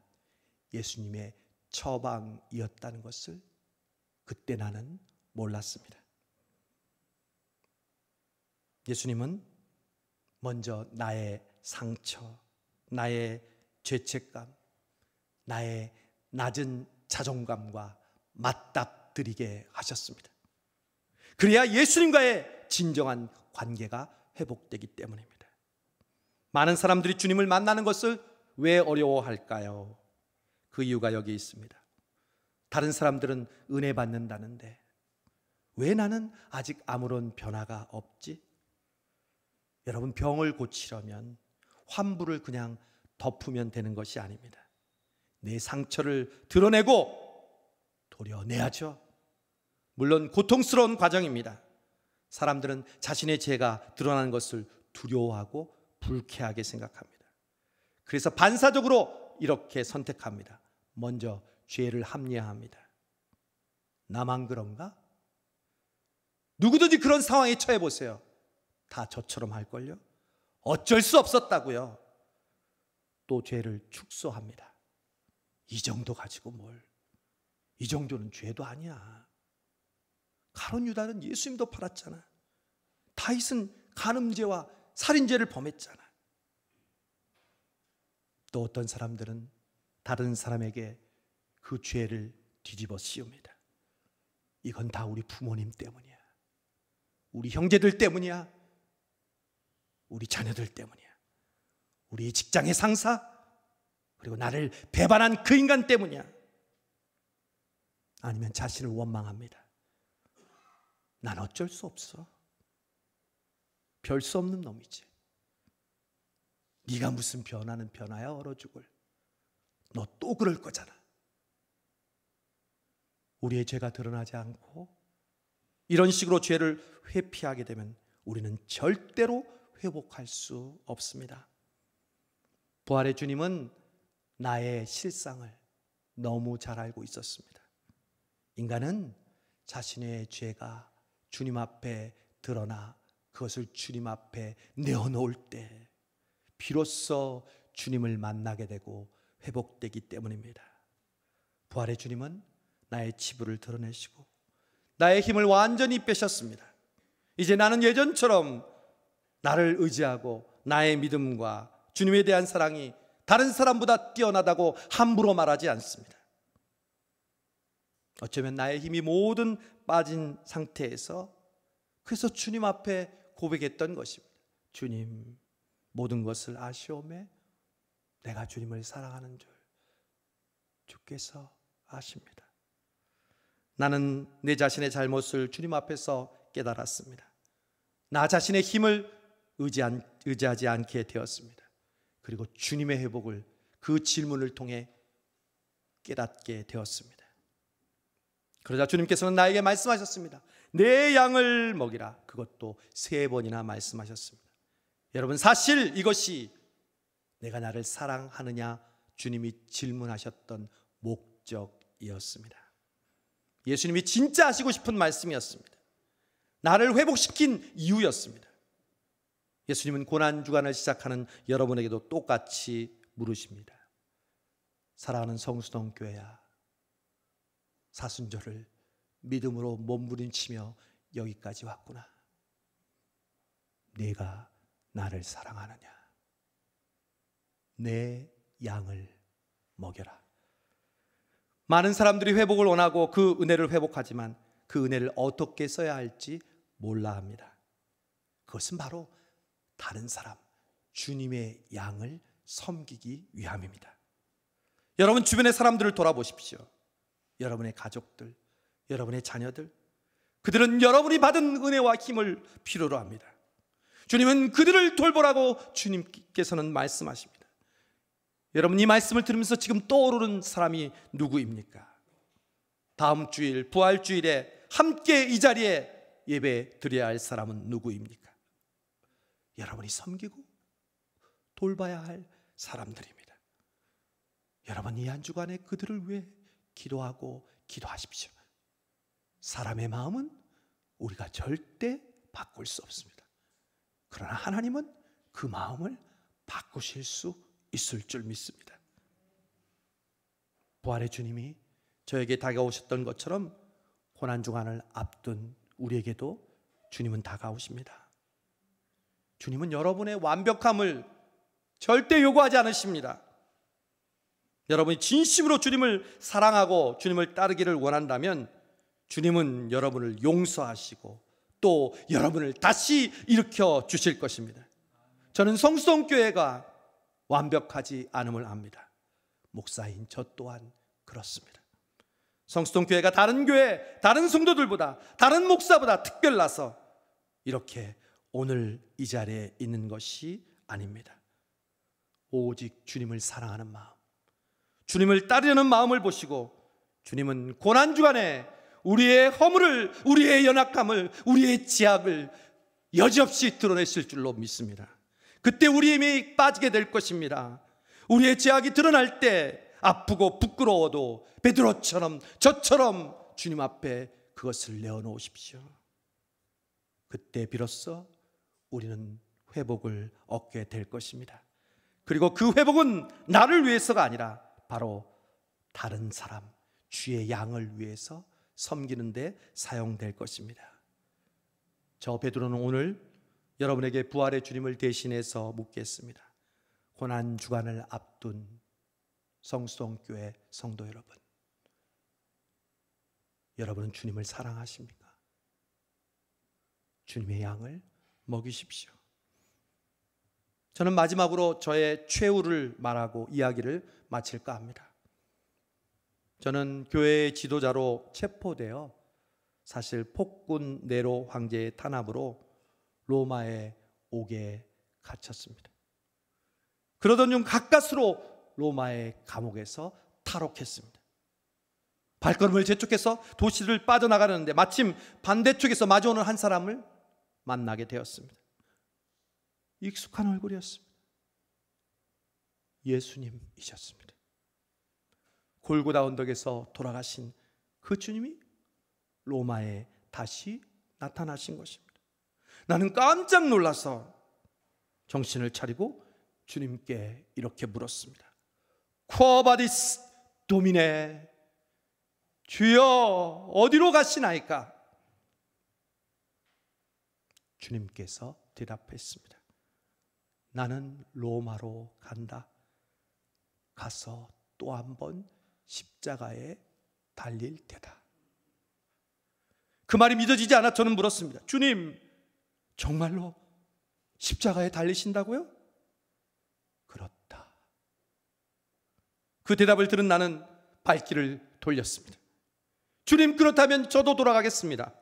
예수님의 처방이었다는 것을 그때 나는 몰랐습니다. 예수님은 먼저 나의 상처, 나의 죄책감, 나의 낮은 자존감과 맞닥뜨리게 하셨습니다. 그래야 예수님과의 진정한 관계가 회복되기 때문입니다. 많은 사람들이 주님을 만나는 것을 왜 어려워할까요? 그 이유가 여기 있습니다. 다른 사람들은 은혜 받는다는데 왜 나는 아직 아무런 변화가 없지? 여러분, 병을 고치려면 환부를 그냥 덮으면 되는 것이 아닙니다. 내 상처를 드러내고 도려내야죠. 물론 고통스러운 과정입니다. 사람들은 자신의 죄가 드러나는 것을 두려워하고 불쾌하게 생각합니다. 그래서 반사적으로 이렇게 선택합니다. 먼저 죄를 합리화합니다. 나만 그런가? 누구든지 그런 상황에 처해 보세요. 다 저처럼 할걸요? 어쩔 수 없었다고요. 또 죄를 축소합니다. 이 정도 가지고 뭘? 이 정도는 죄도 아니야. 가룟 유다는 예수님도 팔았잖아. 다윗은 간음죄와 살인죄를 범했잖아. 또 어떤 사람들은 다른 사람에게 그 죄를 뒤집어 씌웁니다. 이건 다 우리 부모님 때문이야. 우리 형제들 때문이야. 우리 자녀들 때문이야. 우리 직장의 상사, 그리고 나를 배반한 그 인간 때문이야. 아니면 자신을 원망합니다. 난 어쩔 수 없어. 별 수 없는 놈이지. 네가 무슨 변화는 변화야, 얼어 죽을. 너 또 그럴 거잖아. 우리의 죄가 드러나지 않고 이런 식으로 죄를 회피하게 되면 우리는 절대로 회복할 수 없습니다. 부활의 주님은 나의 실상을 너무 잘 알고 있었습니다. 인간은 자신의 죄가 주님 앞에 드러나 그것을 주님 앞에 내어놓을 때 비로소 주님을 만나게 되고 회복되기 때문입니다. 부활의 주님은 나의 치부를 드러내시고 나의 힘을 완전히 빼셨습니다. 이제 나는 예전처럼 나를 의지하고 나의 믿음과 주님에 대한 사랑이 다른 사람보다 뛰어나다고 함부로 말하지 않습니다. 어쩌면 나의 힘이 모든 빠진 상태에서 그래서 주님 앞에 고백했던 것입니다. 주님, 모든 것을 아시오매 내가 주님을 사랑하는 줄 주께서 아십니다. 나는 내 자신의 잘못을 주님 앞에서 깨달았습니다. 나 자신의 힘을 의지하지 않게 되었습니다. 그리고 주님의 회복을 그 질문을 통해 깨닫게 되었습니다. 그러자 주님께서는 나에게 말씀하셨습니다. 내 양을 먹이라. 그것도 3번이나 말씀하셨습니다. 여러분, 사실 이것이 내가 나를 사랑하느냐 주님이 질문하셨던 목적이었습니다. 예수님이 진짜 하시고 싶은 말씀이었습니다. 나를 회복시킨 이유였습니다. 예수님은 고난주간을 시작하는 여러분에게도 똑같이 물으십니다. 사랑하는 성수동교회야, 사순절을 믿음으로 몸부림치며 여기까지 왔구나. 네가 나를 사랑하느냐? 내 양을 먹여라. 많은 사람들이 회복을 원하고 그 은혜를 회복하지만 그 은혜를 어떻게 써야 할지 몰라 합니다. 그것은 바로 다른 사람, 주님의 양을 섬기기 위함입니다. 여러분 주변의 사람들을 돌아보십시오. 여러분의 가족들, 여러분의 자녀들, 그들은 여러분이 받은 은혜와 힘을 필요로 합니다. 주님은 그들을 돌보라고 주님께서는 말씀하십니다. 여러분, 이 말씀을 들으면서 지금 떠오르는 사람이 누구입니까? 다음 주일 부활주일에 함께 이 자리에 예배 드려야 할 사람은 누구입니까? 여러분이 섬기고 돌봐야 할 사람들입니다. 여러분, 이 한 주간에 그들을 위해 기도하고 기도하십시오. 사람의 마음은 우리가 절대 바꿀 수 없습니다. 그러나 하나님은 그 마음을 바꾸실 수 있을 줄 믿습니다. 부활의 주님이 저에게 다가오셨던 것처럼 고난주간을 앞둔 우리에게도 주님은 다가오십니다. 주님은 여러분의 완벽함을 절대 요구하지 않으십니다. 여러분이 진심으로 주님을 사랑하고 주님을 따르기를 원한다면 주님은 여러분을 용서하시고 또 여러분을 다시 일으켜 주실 것입니다. 저는 성수동교회가 완벽하지 않음을 압니다. 목사인 저 또한 그렇습니다. 성수동교회가 다른 교회, 다른 성도들보다, 다른 목사보다 특별나서 이렇게 오늘 이 자리에 있는 것이 아닙니다. 오직 주님을 사랑하는 마음, 주님을 따르려는 마음을 보시고 주님은 고난주간에 우리의 허물을, 우리의 연약함을, 우리의 죄악을 여지없이 드러내실 줄로 믿습니다. 그때 우리의 힘이 빠지게 될 것입니다. 우리의 죄악이 드러날 때 아프고 부끄러워도 베드로처럼 저처럼 주님 앞에 그것을 내어놓으십시오. 그때 비로소 우리는 회복을 얻게 될 것입니다. 그리고 그 회복은 나를 위해서가 아니라 바로 다른 사람, 주의 양을 위해서 섬기는 데 사용될 것입니다. 저 베드로는 오늘 여러분에게 부활의 주님을 대신해서 묻겠습니다. 고난주간을 앞둔 성수동교회 성도 여러분, 여러분은 주님을 사랑하십니까? 주님의 양을 먹이십시오. 저는 마지막으로 저의 최후를 말하고 이야기를 마칠까 합니다. 저는 교회의 지도자로 체포되어 사실 폭군 네로 황제의 탄압으로 로마에 오게 갇혔습니다. 그러던 중 가까스로 로마의 감옥에서 탈옥했습니다. 발걸음을 재촉해서 도시를 빠져나가려는데 마침 반대쪽에서 마주오는 한 사람을 만나게 되었습니다. 익숙한 얼굴이었습니다. 예수님이셨습니다. 골고다 언덕에서 돌아가신 그 주님이 로마에 다시 나타나신 것입니다. 나는 깜짝 놀라서 정신을 차리고 주님께 이렇게 물었습니다. Quo vadis Domine, 주여 어디로 가시나이까? 주님께서 대답했습니다. 나는 로마로 간다. 가서 또 한 번 십자가에 달릴 테다. 그 말이 믿어지지 않아 저는 물었습니다. 주님, 정말로 십자가에 달리신다고요? 그렇다. 그 대답을 들은 나는 발길을 돌렸습니다. 주님, 그렇다면 저도 돌아가겠습니다.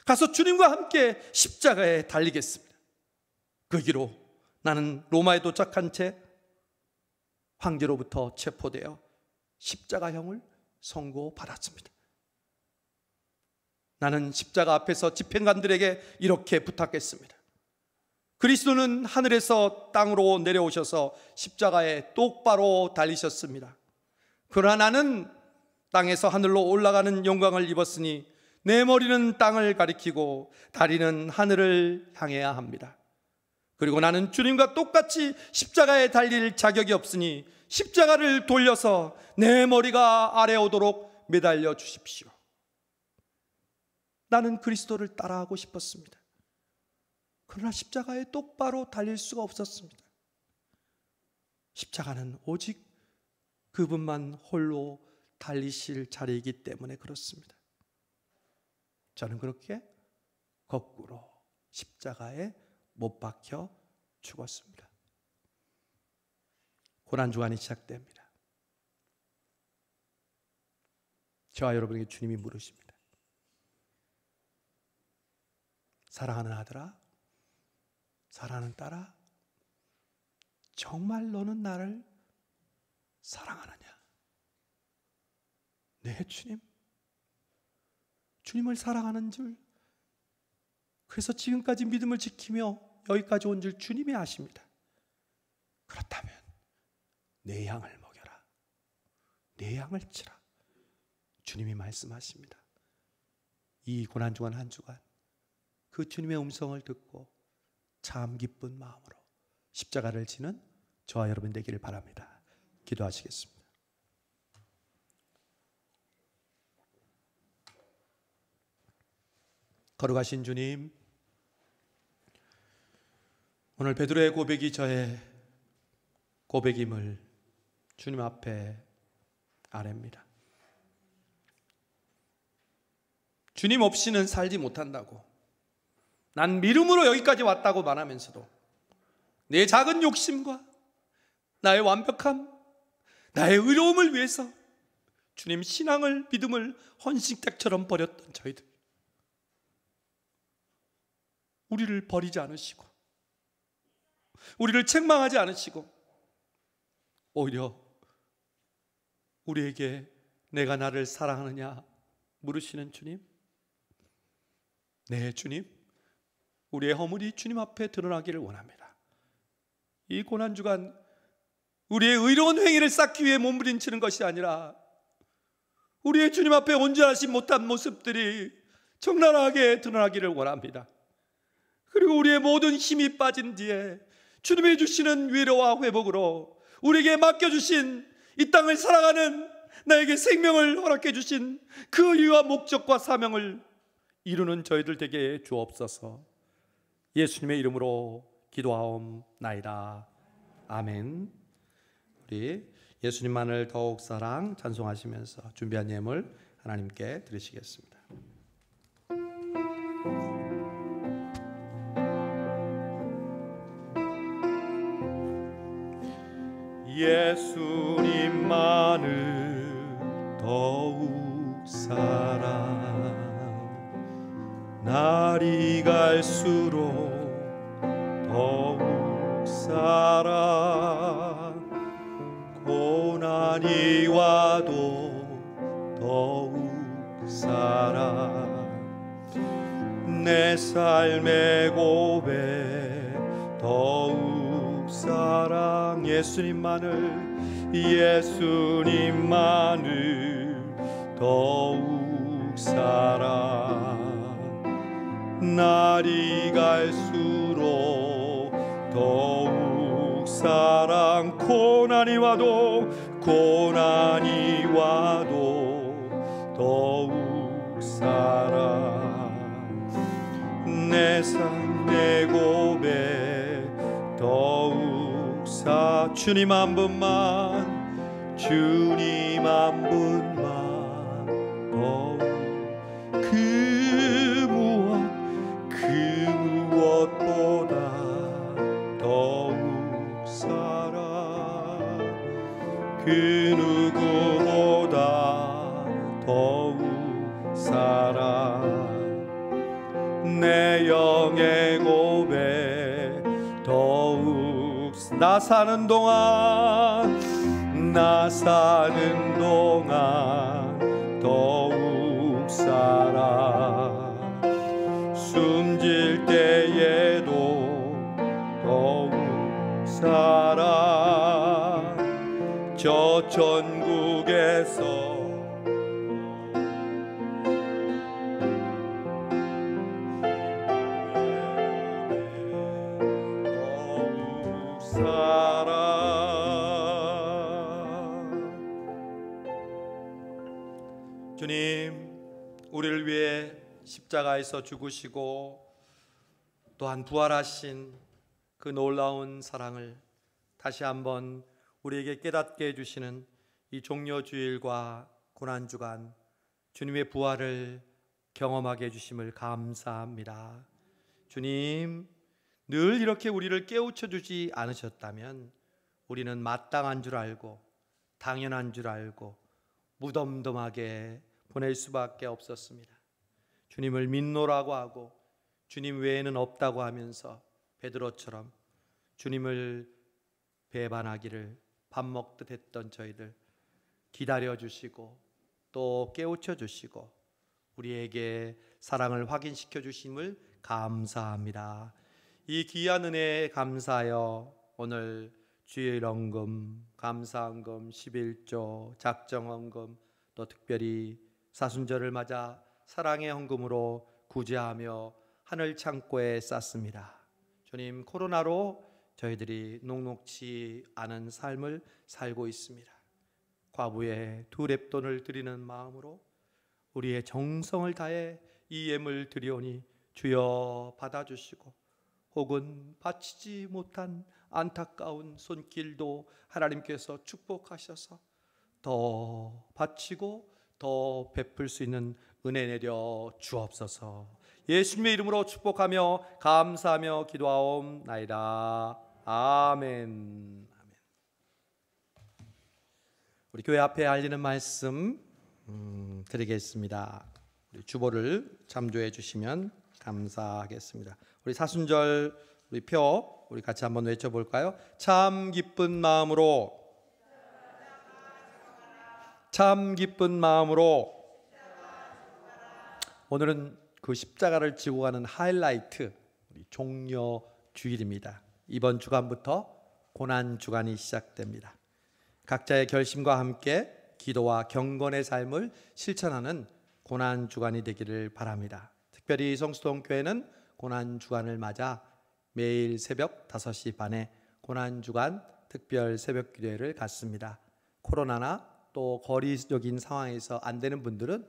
가서 주님과 함께 십자가에 달리겠습니다. 그 뒤로 나는 로마에 도착한 채 황제로부터 체포되어 십자가형을 선고받았습니다. 나는 십자가 앞에서 집행관들에게 이렇게 부탁했습니다. 그리스도는 하늘에서 땅으로 내려오셔서 십자가에 똑바로 달리셨습니다. 그러나 나는 땅에서 하늘로 올라가는 영광을 입었으니 내 머리는 땅을 가리키고 다리는 하늘을 향해야 합니다. 그리고 나는 주님과 똑같이 십자가에 달릴 자격이 없으니 십자가를 돌려서 내 머리가 아래 오도록 매달려 주십시오. 나는 그리스도를 따라하고 싶었습니다. 그러나 십자가에 똑바로 달릴 수가 없었습니다. 십자가는 오직 그분만 홀로 달리실 자리이기 때문에 그렇습니다. 저는 그렇게 거꾸로 십자가에 못 박혀 죽었습니다. 고난주간이 시작됩니다. 저와 여러분에게 주님이 물으십니다. 사랑하는 아들아, 사랑하는 딸아, 정말 너는 나를 사랑하느냐? 네, 주님을 사랑하는 줄, 그래서 지금까지 믿음을 지키며 여기까지 온 줄 주님이 아십니다. 그렇다면 내 양을 먹여라, 내 양을 치라, 주님이 말씀하십니다. 이 고난주간 한 주간 그 주님의 음성을 듣고 참 기쁜 마음으로 십자가를 지는 저와 여러분 되기를 바랍니다. 기도하시겠습니다. 거룩하신 주님, 오늘 베드로의 고백이 저의 고백임을 주님 앞에 아뢰입니다. 주님 없이는 살지 못한다고, 난 믿음으로 여기까지 왔다고 말하면서도 내 작은 욕심과 나의 완벽함, 나의 의로움을 위해서 주님 신앙을, 믿음을 헌신짝처럼 버렸던 저희들, 우리를 버리지 않으시고 우리를 책망하지 않으시고 오히려 우리에게 내가 나를 사랑하느냐 물으시는 주님, 네, 주님, 우리의 허물이 주님 앞에 드러나기를 원합니다. 이 고난주간 우리의 의로운 행위를 쌓기 위해 몸부림치는 것이 아니라 우리의 주님 앞에 온전하지 못한 모습들이 적나라하게 드러나기를 원합니다. 그리고 우리의 모든 힘이 빠진 뒤에 주님이 주시는 위로와 회복으로 우리에게 맡겨주신 이 땅을 살아가는, 나에게 생명을 허락해 주신 그 이유와 목적과 사명을 이루는 저희들 되게 주옵소서. 예수님의 이름으로 기도하옵나이다. 아멘. 우리 예수님만을 더욱 사랑 찬송하시면서 준비한 예물 하나님께 드리시겠습니다. 예수님만을 더욱 사랑, 날이 갈수록 더욱 사랑, 고난이 와도 더욱 사랑, 내 삶의 고백 더욱 사랑, 예수님만을 더욱 사랑, 날이 갈수록 더욱 사랑, 고난이 와도 더욱 사랑, 내 삶의 고백 더욱 사, 주님 한 분만, 주님 한 분만 더욱, 그 무엇보다 더욱 사랑, 그 누구보다 더욱 사랑, 내 영의 고백 더욱, 나 사는 동안 더욱 사랑, 사랑 저 천국에서 주님, 우리를 위해 십자가에서 죽으시고 또한 부활하신 그 놀라운 사랑을 다시 한번 우리에게 깨닫게 해주시는 이 종려주일과 고난주간 주님의 부활을 경험하게 해주심을 감사합니다. 주님, 늘 이렇게 우리를 깨우쳐 주지 않으셨다면 우리는 마땅한 줄 알고 당연한 줄 알고 무덤덤하게 보낼 수밖에 없었습니다. 주님을 믿노라고 하고 주님 외에는 없다고 하면서 베드로처럼 주님을 배반하기를 밥 먹듯 했던 저희들 기다려주시고 또 깨우쳐주시고 우리에게 사랑을 확인시켜 주심을 감사합니다. 이 귀한 은혜에 감사하여 오늘 주일 헌금, 감사헌금, 11조, 작정헌금, 또 특별히 사순절을 맞아 사랑의 헌금으로 구제하며 하늘 창고에 쌌습니다. 주님, 코로나로 저희들이 녹록지 않은 삶을 살고 있습니다. 과부의 두 렙돈을 드리는 마음으로 우리의 정성을 다해 이 예물 드리오니 주여 받아주시고 혹은 바치지 못한 안타까운 손길도 하나님께서 축복하셔서 더 바치고 더 베풀 수 있는 은혜 내려 주옵소서. 예수님의 이름으로 축복하며 감사하며 기도하옵나이다. 아멘. 우리 교회 앞에 알리는 말씀 드리겠습니다. 우리 주보를 참조해 주시면 감사하겠습니다. 우리 사순절 우리 표 우리 같이 한번 외쳐볼까요? 참 기쁜 마음으로, 참 기쁜 마음으로. 오늘은 그 십자가를 지고 가는 하이라이트 우리 종려 주일입니다. 이번 주간부터 고난 주간이 시작됩니다. 각자의 결심과 함께 기도와 경건의 삶을 실천하는 고난 주간이 되기를 바랍니다. 특별히 성수동교회는 고난 주간을 맞아 매일 새벽 5시 반에 고난 주간 특별 새벽 기도회를 갖습니다. 코로나나 또 거리적인 상황에서 안 되는 분들은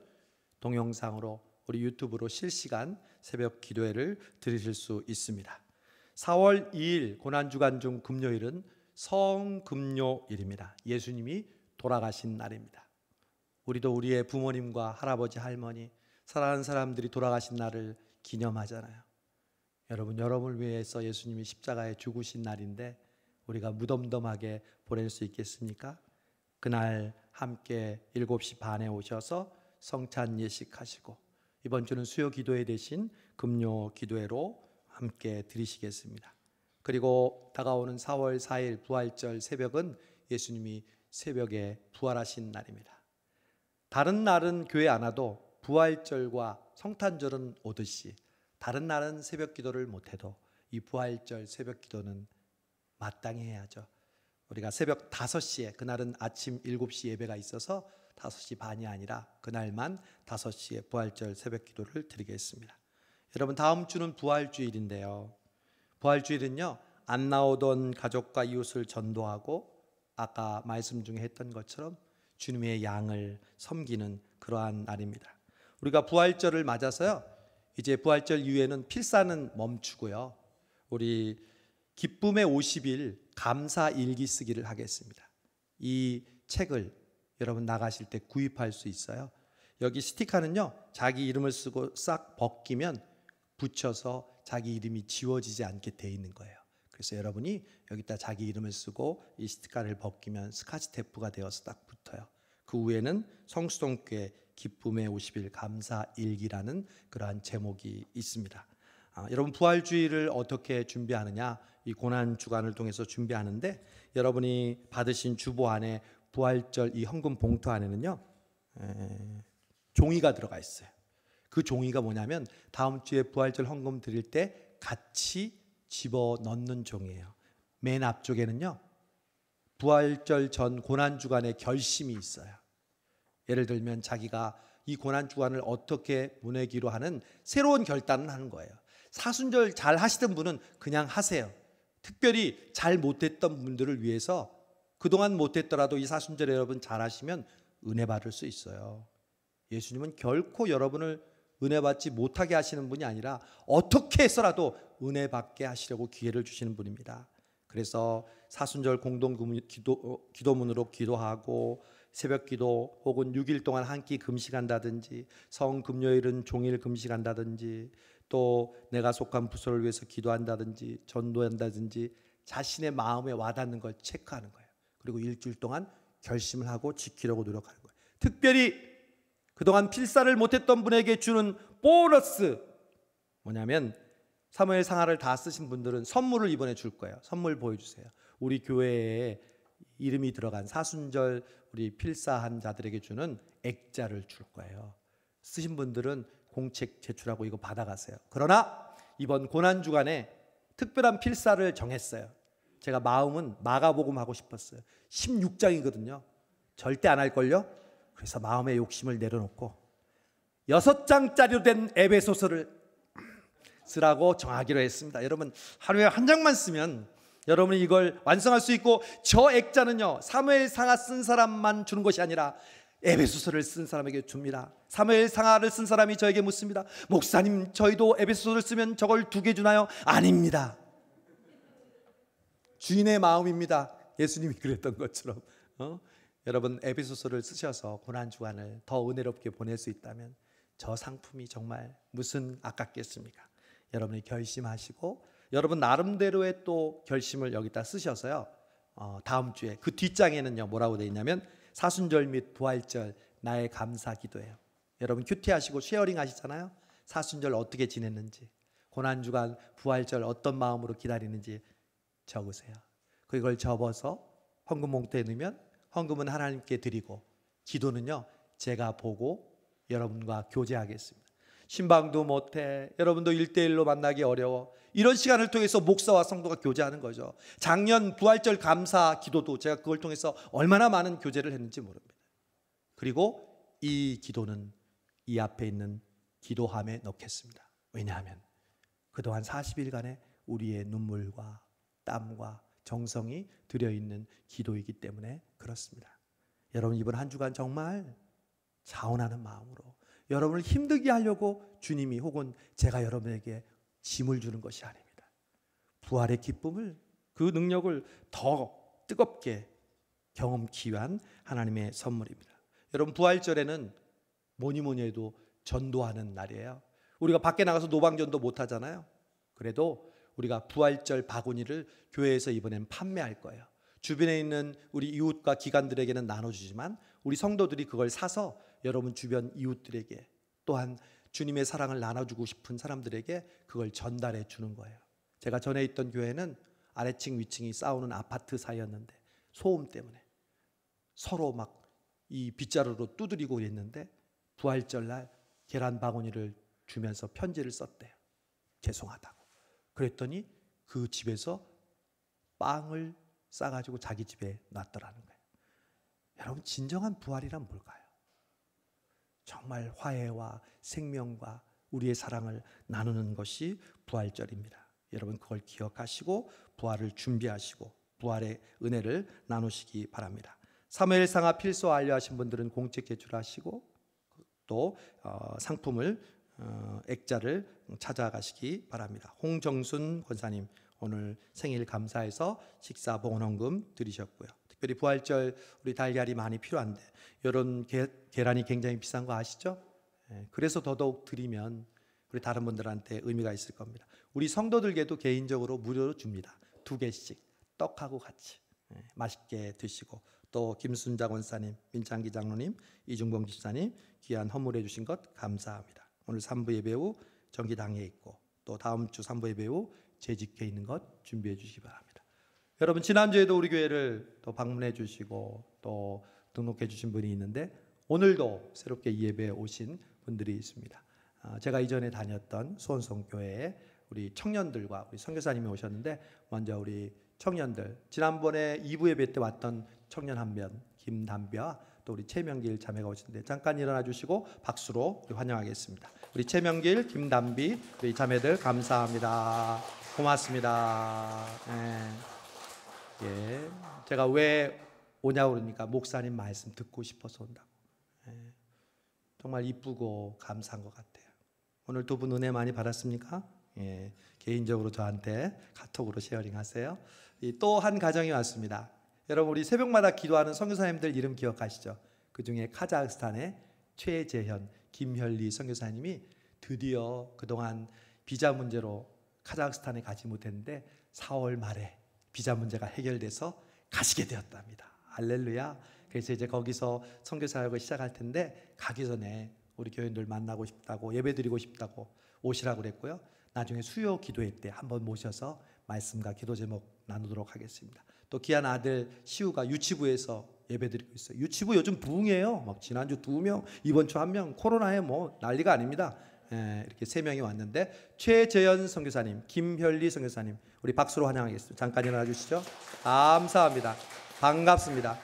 동영상으로 우리 유튜브로 실시간 새벽 기도회를 들으실 수 있습니다. 4월 2일 고난 주간 중 금요일은 성금요일입니다. 예수님이 돌아가신 날입니다. 우리도 우리의 부모님과 할아버지, 할머니, 사랑하는 사람들이 돌아가신 날을 기념하잖아요. 여러분을 위해서 예수님이 십자가에 죽으신 날인데 우리가 무덤덤하게 보낼 수 있겠습니까? 그날 함께 7시 반에 오셔서 성찬 예식하시고 이번 주는 수요 기도회 대신 금요 기도회로 함께 드리시겠습니다. 그리고 다가오는 4월 4일 부활절 새벽은 예수님이 새벽에 부활하신 날입니다. 다른 날은 교회 안 와도 부활절과 성탄절은 오듯이 다른 날은 새벽 기도를 못해도 이 부활절 새벽 기도는 마땅히 해야죠. 우리가 새벽 5시에, 그날은 아침 7시 예배가 있어서 5시 반이 아니라 그날만 5시에 부활절 새벽 기도를 드리겠습니다. 여러분, 다음 주는 부활주일인데요. 부활주일은요, 안 나오던 가족과 이웃을 전도하고 아까 말씀 중에 했던 것처럼 주님의 양을 섬기는 그러한 날입니다. 우리가 부활절을 맞아서요, 이제 부활절 이후에는 필사는 멈추고요, 우리 기쁨의 50일 감사 일기 쓰기를 하겠습니다. 이 책을 여러분 나가실 때 구입할 수 있어요. 여기 스티커는요, 자기 이름을 쓰고 싹 벗기면 붙여서 자기 이름이 지워지지 않게 돼 있는 거예요. 그래서 여러분이 여기다 자기 이름을 쓰고 이 스티커를 벗기면 스카치 테이프가 되어서 딱 붙어요. 그 위에는 성수동교회 기쁨의 50일 감사 일기라는 그러한 제목이 있습니다. 여러분, 부활주의를 어떻게 준비하느냐, 이 고난 주간을 통해서 준비하는데, 여러분이 받으신 주보 안에 부활절 이 헌금 봉투 안에는요, 종이가 들어가 있어요. 그 종이가 뭐냐면 다음 주에 부활절 헌금 드릴 때 같이 집어 넣는 종이에요. 맨 앞쪽에는요, 부활절 전 고난주간의 결심이 있어요. 예를 들면 자기가 이 고난주간을 어떻게 보내기로 하는 새로운 결단을 하는 거예요. 사순절 잘 하시던 분은 그냥 하세요. 특별히 잘 못했던 분들을 위해서 그동안 못했더라도 이 사순절에 여러분 잘 하시면 은혜 받을 수 있어요. 예수님은 결코 여러분을 은혜 받지 못하게 하시는 분이 아니라 어떻게 해서라도 은혜 받게 하시려고 기회를 주시는 분입니다. 그래서 사순절 공동 기도문으로 기도하고 새벽 기도 혹은 6일 동안 한 끼 금식한다든지 성금요일은 종일 금식한다든지 또 내가 속한 부서를 위해서 기도한다든지 전도한다든지 자신의 마음에 와닿는 걸 체크하는 거예요. 그리고 일주일 동안 결심을 하고 지키려고 노력하는 거예요. 특별히 그동안 필사를 못했던 분에게 주는 보너스 뭐냐면 사무엘 상하를 다 쓰신 분들은 선물을 이번에 줄 거예요. 선물 보여주세요. 우리 교회에 이름이 들어간 사순절 우리 필사한 자들에게 주는 액자를 줄 거예요. 쓰신 분들은 공책 제출하고 이거 받아가세요. 그러나 이번 고난주간에 특별한 필사를 정했어요. 제가 마음은 마가복음 하고 싶었어요. 16장이거든요. 절대 안 할걸요? 그래서 마음의 욕심을 내려놓고 6장짜리로 된 에베소서를 쓰라고 정하기로 했습니다. 여러분 하루에 한 장만 쓰면 여러분이 이걸 완성할 수 있고, 저 액자는요 사무엘 상하 쓴 사람만 주는 것이 아니라 에베소서를 쓴 사람에게 줍니다. 사무엘 상하를 쓴 사람이 저에게 묻습니다. 목사님, 저희도 에베소서를 쓰면 저걸 2개 주나요? 아닙니다. 주인의 마음입니다. 예수님이 그랬던 것처럼 여러분 에베소서를 쓰셔서 고난주간을 더 은혜롭게 보낼 수 있다면 저 상품이 정말 무슨 아깝겠습니까? 여러분이 결심하시고 여러분 나름대로의 또 결심을 여기다 쓰셔서요, 다음 주에 그 뒷장에는요 뭐라고 되어 있냐면 사순절 및 부활절 나의 감사 기도예요. 여러분 큐티하시고 쉐어링 하시잖아요. 사순절 어떻게 지냈는지, 고난주간 부활절 어떤 마음으로 기다리는지 적으세요. 그걸 접어서 헌금 봉투에 넣으면 헌금은 하나님께 드리고 기도는요 제가 보고 여러분과 교제하겠습니다. 신방도 못해, 여러분도 1대1로 만나기 어려워, 이런 시간을 통해서 목사와 성도가 교제하는 거죠. 작년 부활절 감사 기도도 제가 그걸 통해서 얼마나 많은 교제를 했는지 모릅니다. 그리고 이 기도는 이 앞에 있는 기도함에 넣겠습니다. 왜냐하면 그동안 40일간의 우리의 눈물과 땀과 정성이 들여있는 기도이기 때문에 그렇습니다. 여러분 이번 한 주간 정말 자원하는 마음으로 여러분을 힘들게 하려고 주님이 혹은 제가 여러분에게 짐을 주는 것이 아닙니다. 부활의 기쁨을, 그 능력을 더 뜨겁게 경험하기 위한 하나님의 선물입니다. 여러분 부활절에는 뭐니 해도 전도하는 날이에요. 우리가 밖에 나가서 노방전도 못 하잖아요. 그래도 우리가 부활절 바구니를 교회에서 이번엔 판매할 거예요. 주변에 있는 우리 이웃과 기관들에게는 나눠주지만 우리 성도들이 그걸 사서 여러분 주변 이웃들에게, 또한 주님의 사랑을 나눠주고 싶은 사람들에게 그걸 전달해 주는 거예요. 제가 전에 있던 교회는 아래층 위층이 싸우는 아파트 사이였는데 소음 때문에 서로 막 이 빗자루로 두드리고 그랬는데 부활절날 계란 바구니를 주면서 편지를 썼대요. 죄송하다고. 그랬더니 그 집에서 빵을 싸가지고 자기 집에 놨더라는 거예요. 여러분 진정한 부활이란 뭘까요? 정말 화해와 생명과 우리의 사랑을 나누는 것이 부활절입니다. 여러분 그걸 기억하시고 부활을 준비하시고 부활의 은혜를 나누시기 바랍니다. 사무엘상하 필서 완료하신 분들은 공책 제출하시고 또 상품을 액자를 찾아가시기 바랍니다. 홍정순 권사님 오늘 생일 감사해서 식사 봉헌헌금 드리셨고요. 특별히 부활절 우리 달걀이 많이 필요한데 이런 계란이 굉장히 비싼 거 아시죠? 그래서 더더욱 드리면 우리 다른 분들한테 의미가 있을 겁니다. 우리 성도들께도 개인적으로 무료로 줍니다. 2개씩 떡하고 같이 맛있게 드시고, 또 김순자 권사님, 민창기 장로님, 이중봉 집사님 귀한 헌물해 주신 것 감사합니다. 오늘 3부 예배 후 정기당에 있고 또 다음 주 3부 예배 후 재직회 있는 것 준비해 주시기 바랍니다. 여러분 지난주에도 우리 교회를 또 방문해 주시고 또 등록해 주신 분이 있는데 오늘도 새롭게 이 예배에 오신 분들이 있습니다. 제가 이전에 다녔던 수원성교회에 우리 청년들과 우리 선교사님이 오셨는데 먼저 우리 청년들, 지난번에 2부 예배 때 왔던 청년 한 명, 김담비와 또 우리 최명길 자매가 오신데 잠깐 일어나 주시고 박수로 우리 환영하겠습니다. 우리 최명길, 김담비 우리 자매들 감사합니다. 고맙습니다. 예, 제가 왜 오냐고 그러니까 목사님 말씀 듣고 싶어서 온다고. 정말 이쁘고 감사한 것 같아요. 오늘 두 분 은혜 많이 받았습니까? 예, 개인적으로 저한테 카톡으로 쉐어링하세요. 또 한 가정이 왔습니다. 여러분, 우리 새벽마다 기도하는 선교사님들 이름 기억하시죠? 그 중에 카자흐스탄의 최재현, 김현리 선교사님이 드디어 그동안 비자 문제로 카자흐스탄에 가지 못했는데 4월 말에 비자 문제가 해결돼서 가시게 되었답니다. 할렐루야. 그래서 이제 거기서 선교 사역을 시작할 텐데 가기 전에 우리 교인들 만나고 싶다고, 예배드리고 싶다고 오시라고 그랬고요. 나중에 수요 기도회 때 한번 모셔서 말씀과 기도 제목 나누도록 하겠습니다. 또 귀한 아들 시우가 유치부에서 예배드리고 있어요. 유치부 요즘 부흥이에요. 막 지난주 2명, 이번 주 1명, 코로나에 뭐 난리가 아닙니다. 이렇게 3명이 왔는데 최재현 선교사님, 김현리 선교사님 우리 박수로 환영하겠습니다. 잠깐 일어나 주시죠. 감사합니다. 반갑습니다.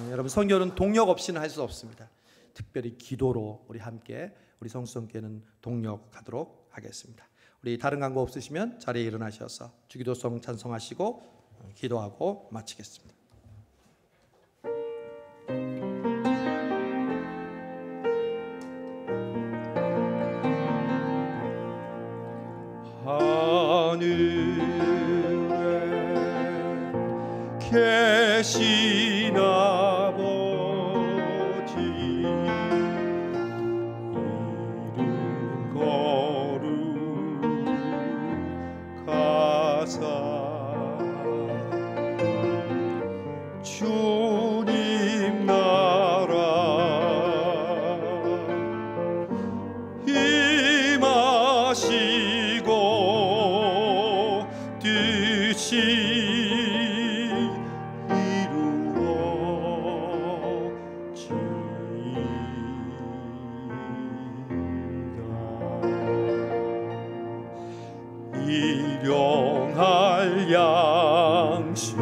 여러분, 선교는 동력 없이는 할 수 없습니다. 특별히 기도로 우리 함께 우리 성수성교회는 동력하도록 하겠습니다. 우리 다른 광고 없으시면 자리에 일어나셔서 주기도송 찬송하시고 기도하고 마치겠습니다. 하늘에 계신 아버지, 이름 거룩하사 주님 나라 임하시고 뜻이 일용할 양식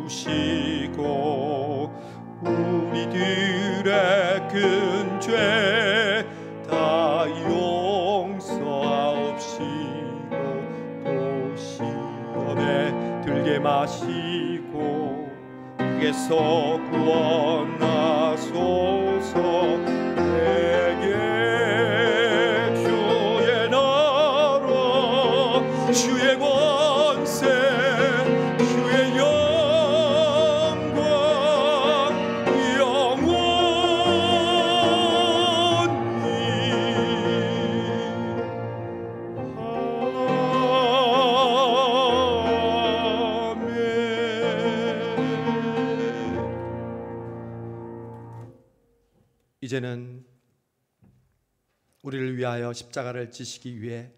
주시고 우리들의 큰 죄 다 용서하옵시고 또 시험에 들게 마시고 에게서 구원하소서. 주의 권세, 주의 영광 영원히. 아멘. 이제는 우리를 위하여 십자가를 지시기 위해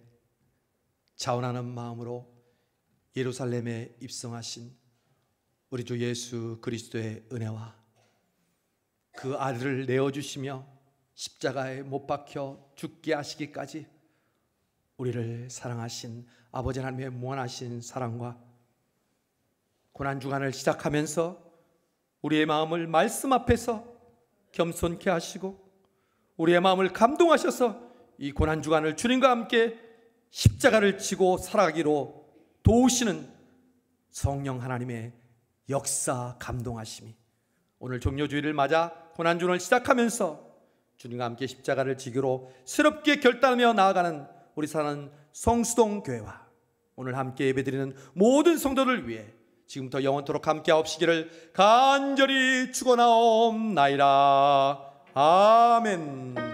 자원하는 마음으로 예루살렘에 입성하신 우리 주 예수 그리스도의 은혜와 그 아들을 내어주시며 십자가에 못 박혀 죽게 하시기까지 우리를 사랑하신 아버지 하나님의 무한하신 사랑과 고난주간을 시작하면서 우리의 마음을 말씀 앞에서 겸손케 하시고 우리의 마음을 감동하셔서 이 고난주간을 주님과 함께 십자가를 지고 살아가기로 도우시는 성령 하나님의 역사 감동하심이 오늘 종료주일을 맞아 고난주간을 시작하면서 주님과 함께 십자가를 지기로 새롭게 결단하며 나아가는 우리 사는 성수동 교회와 오늘 함께 예배드리는 모든 성도를 위해 지금부터 영원토록 함께 하옵시기를 간절히 축원하옵나이다. 아멘.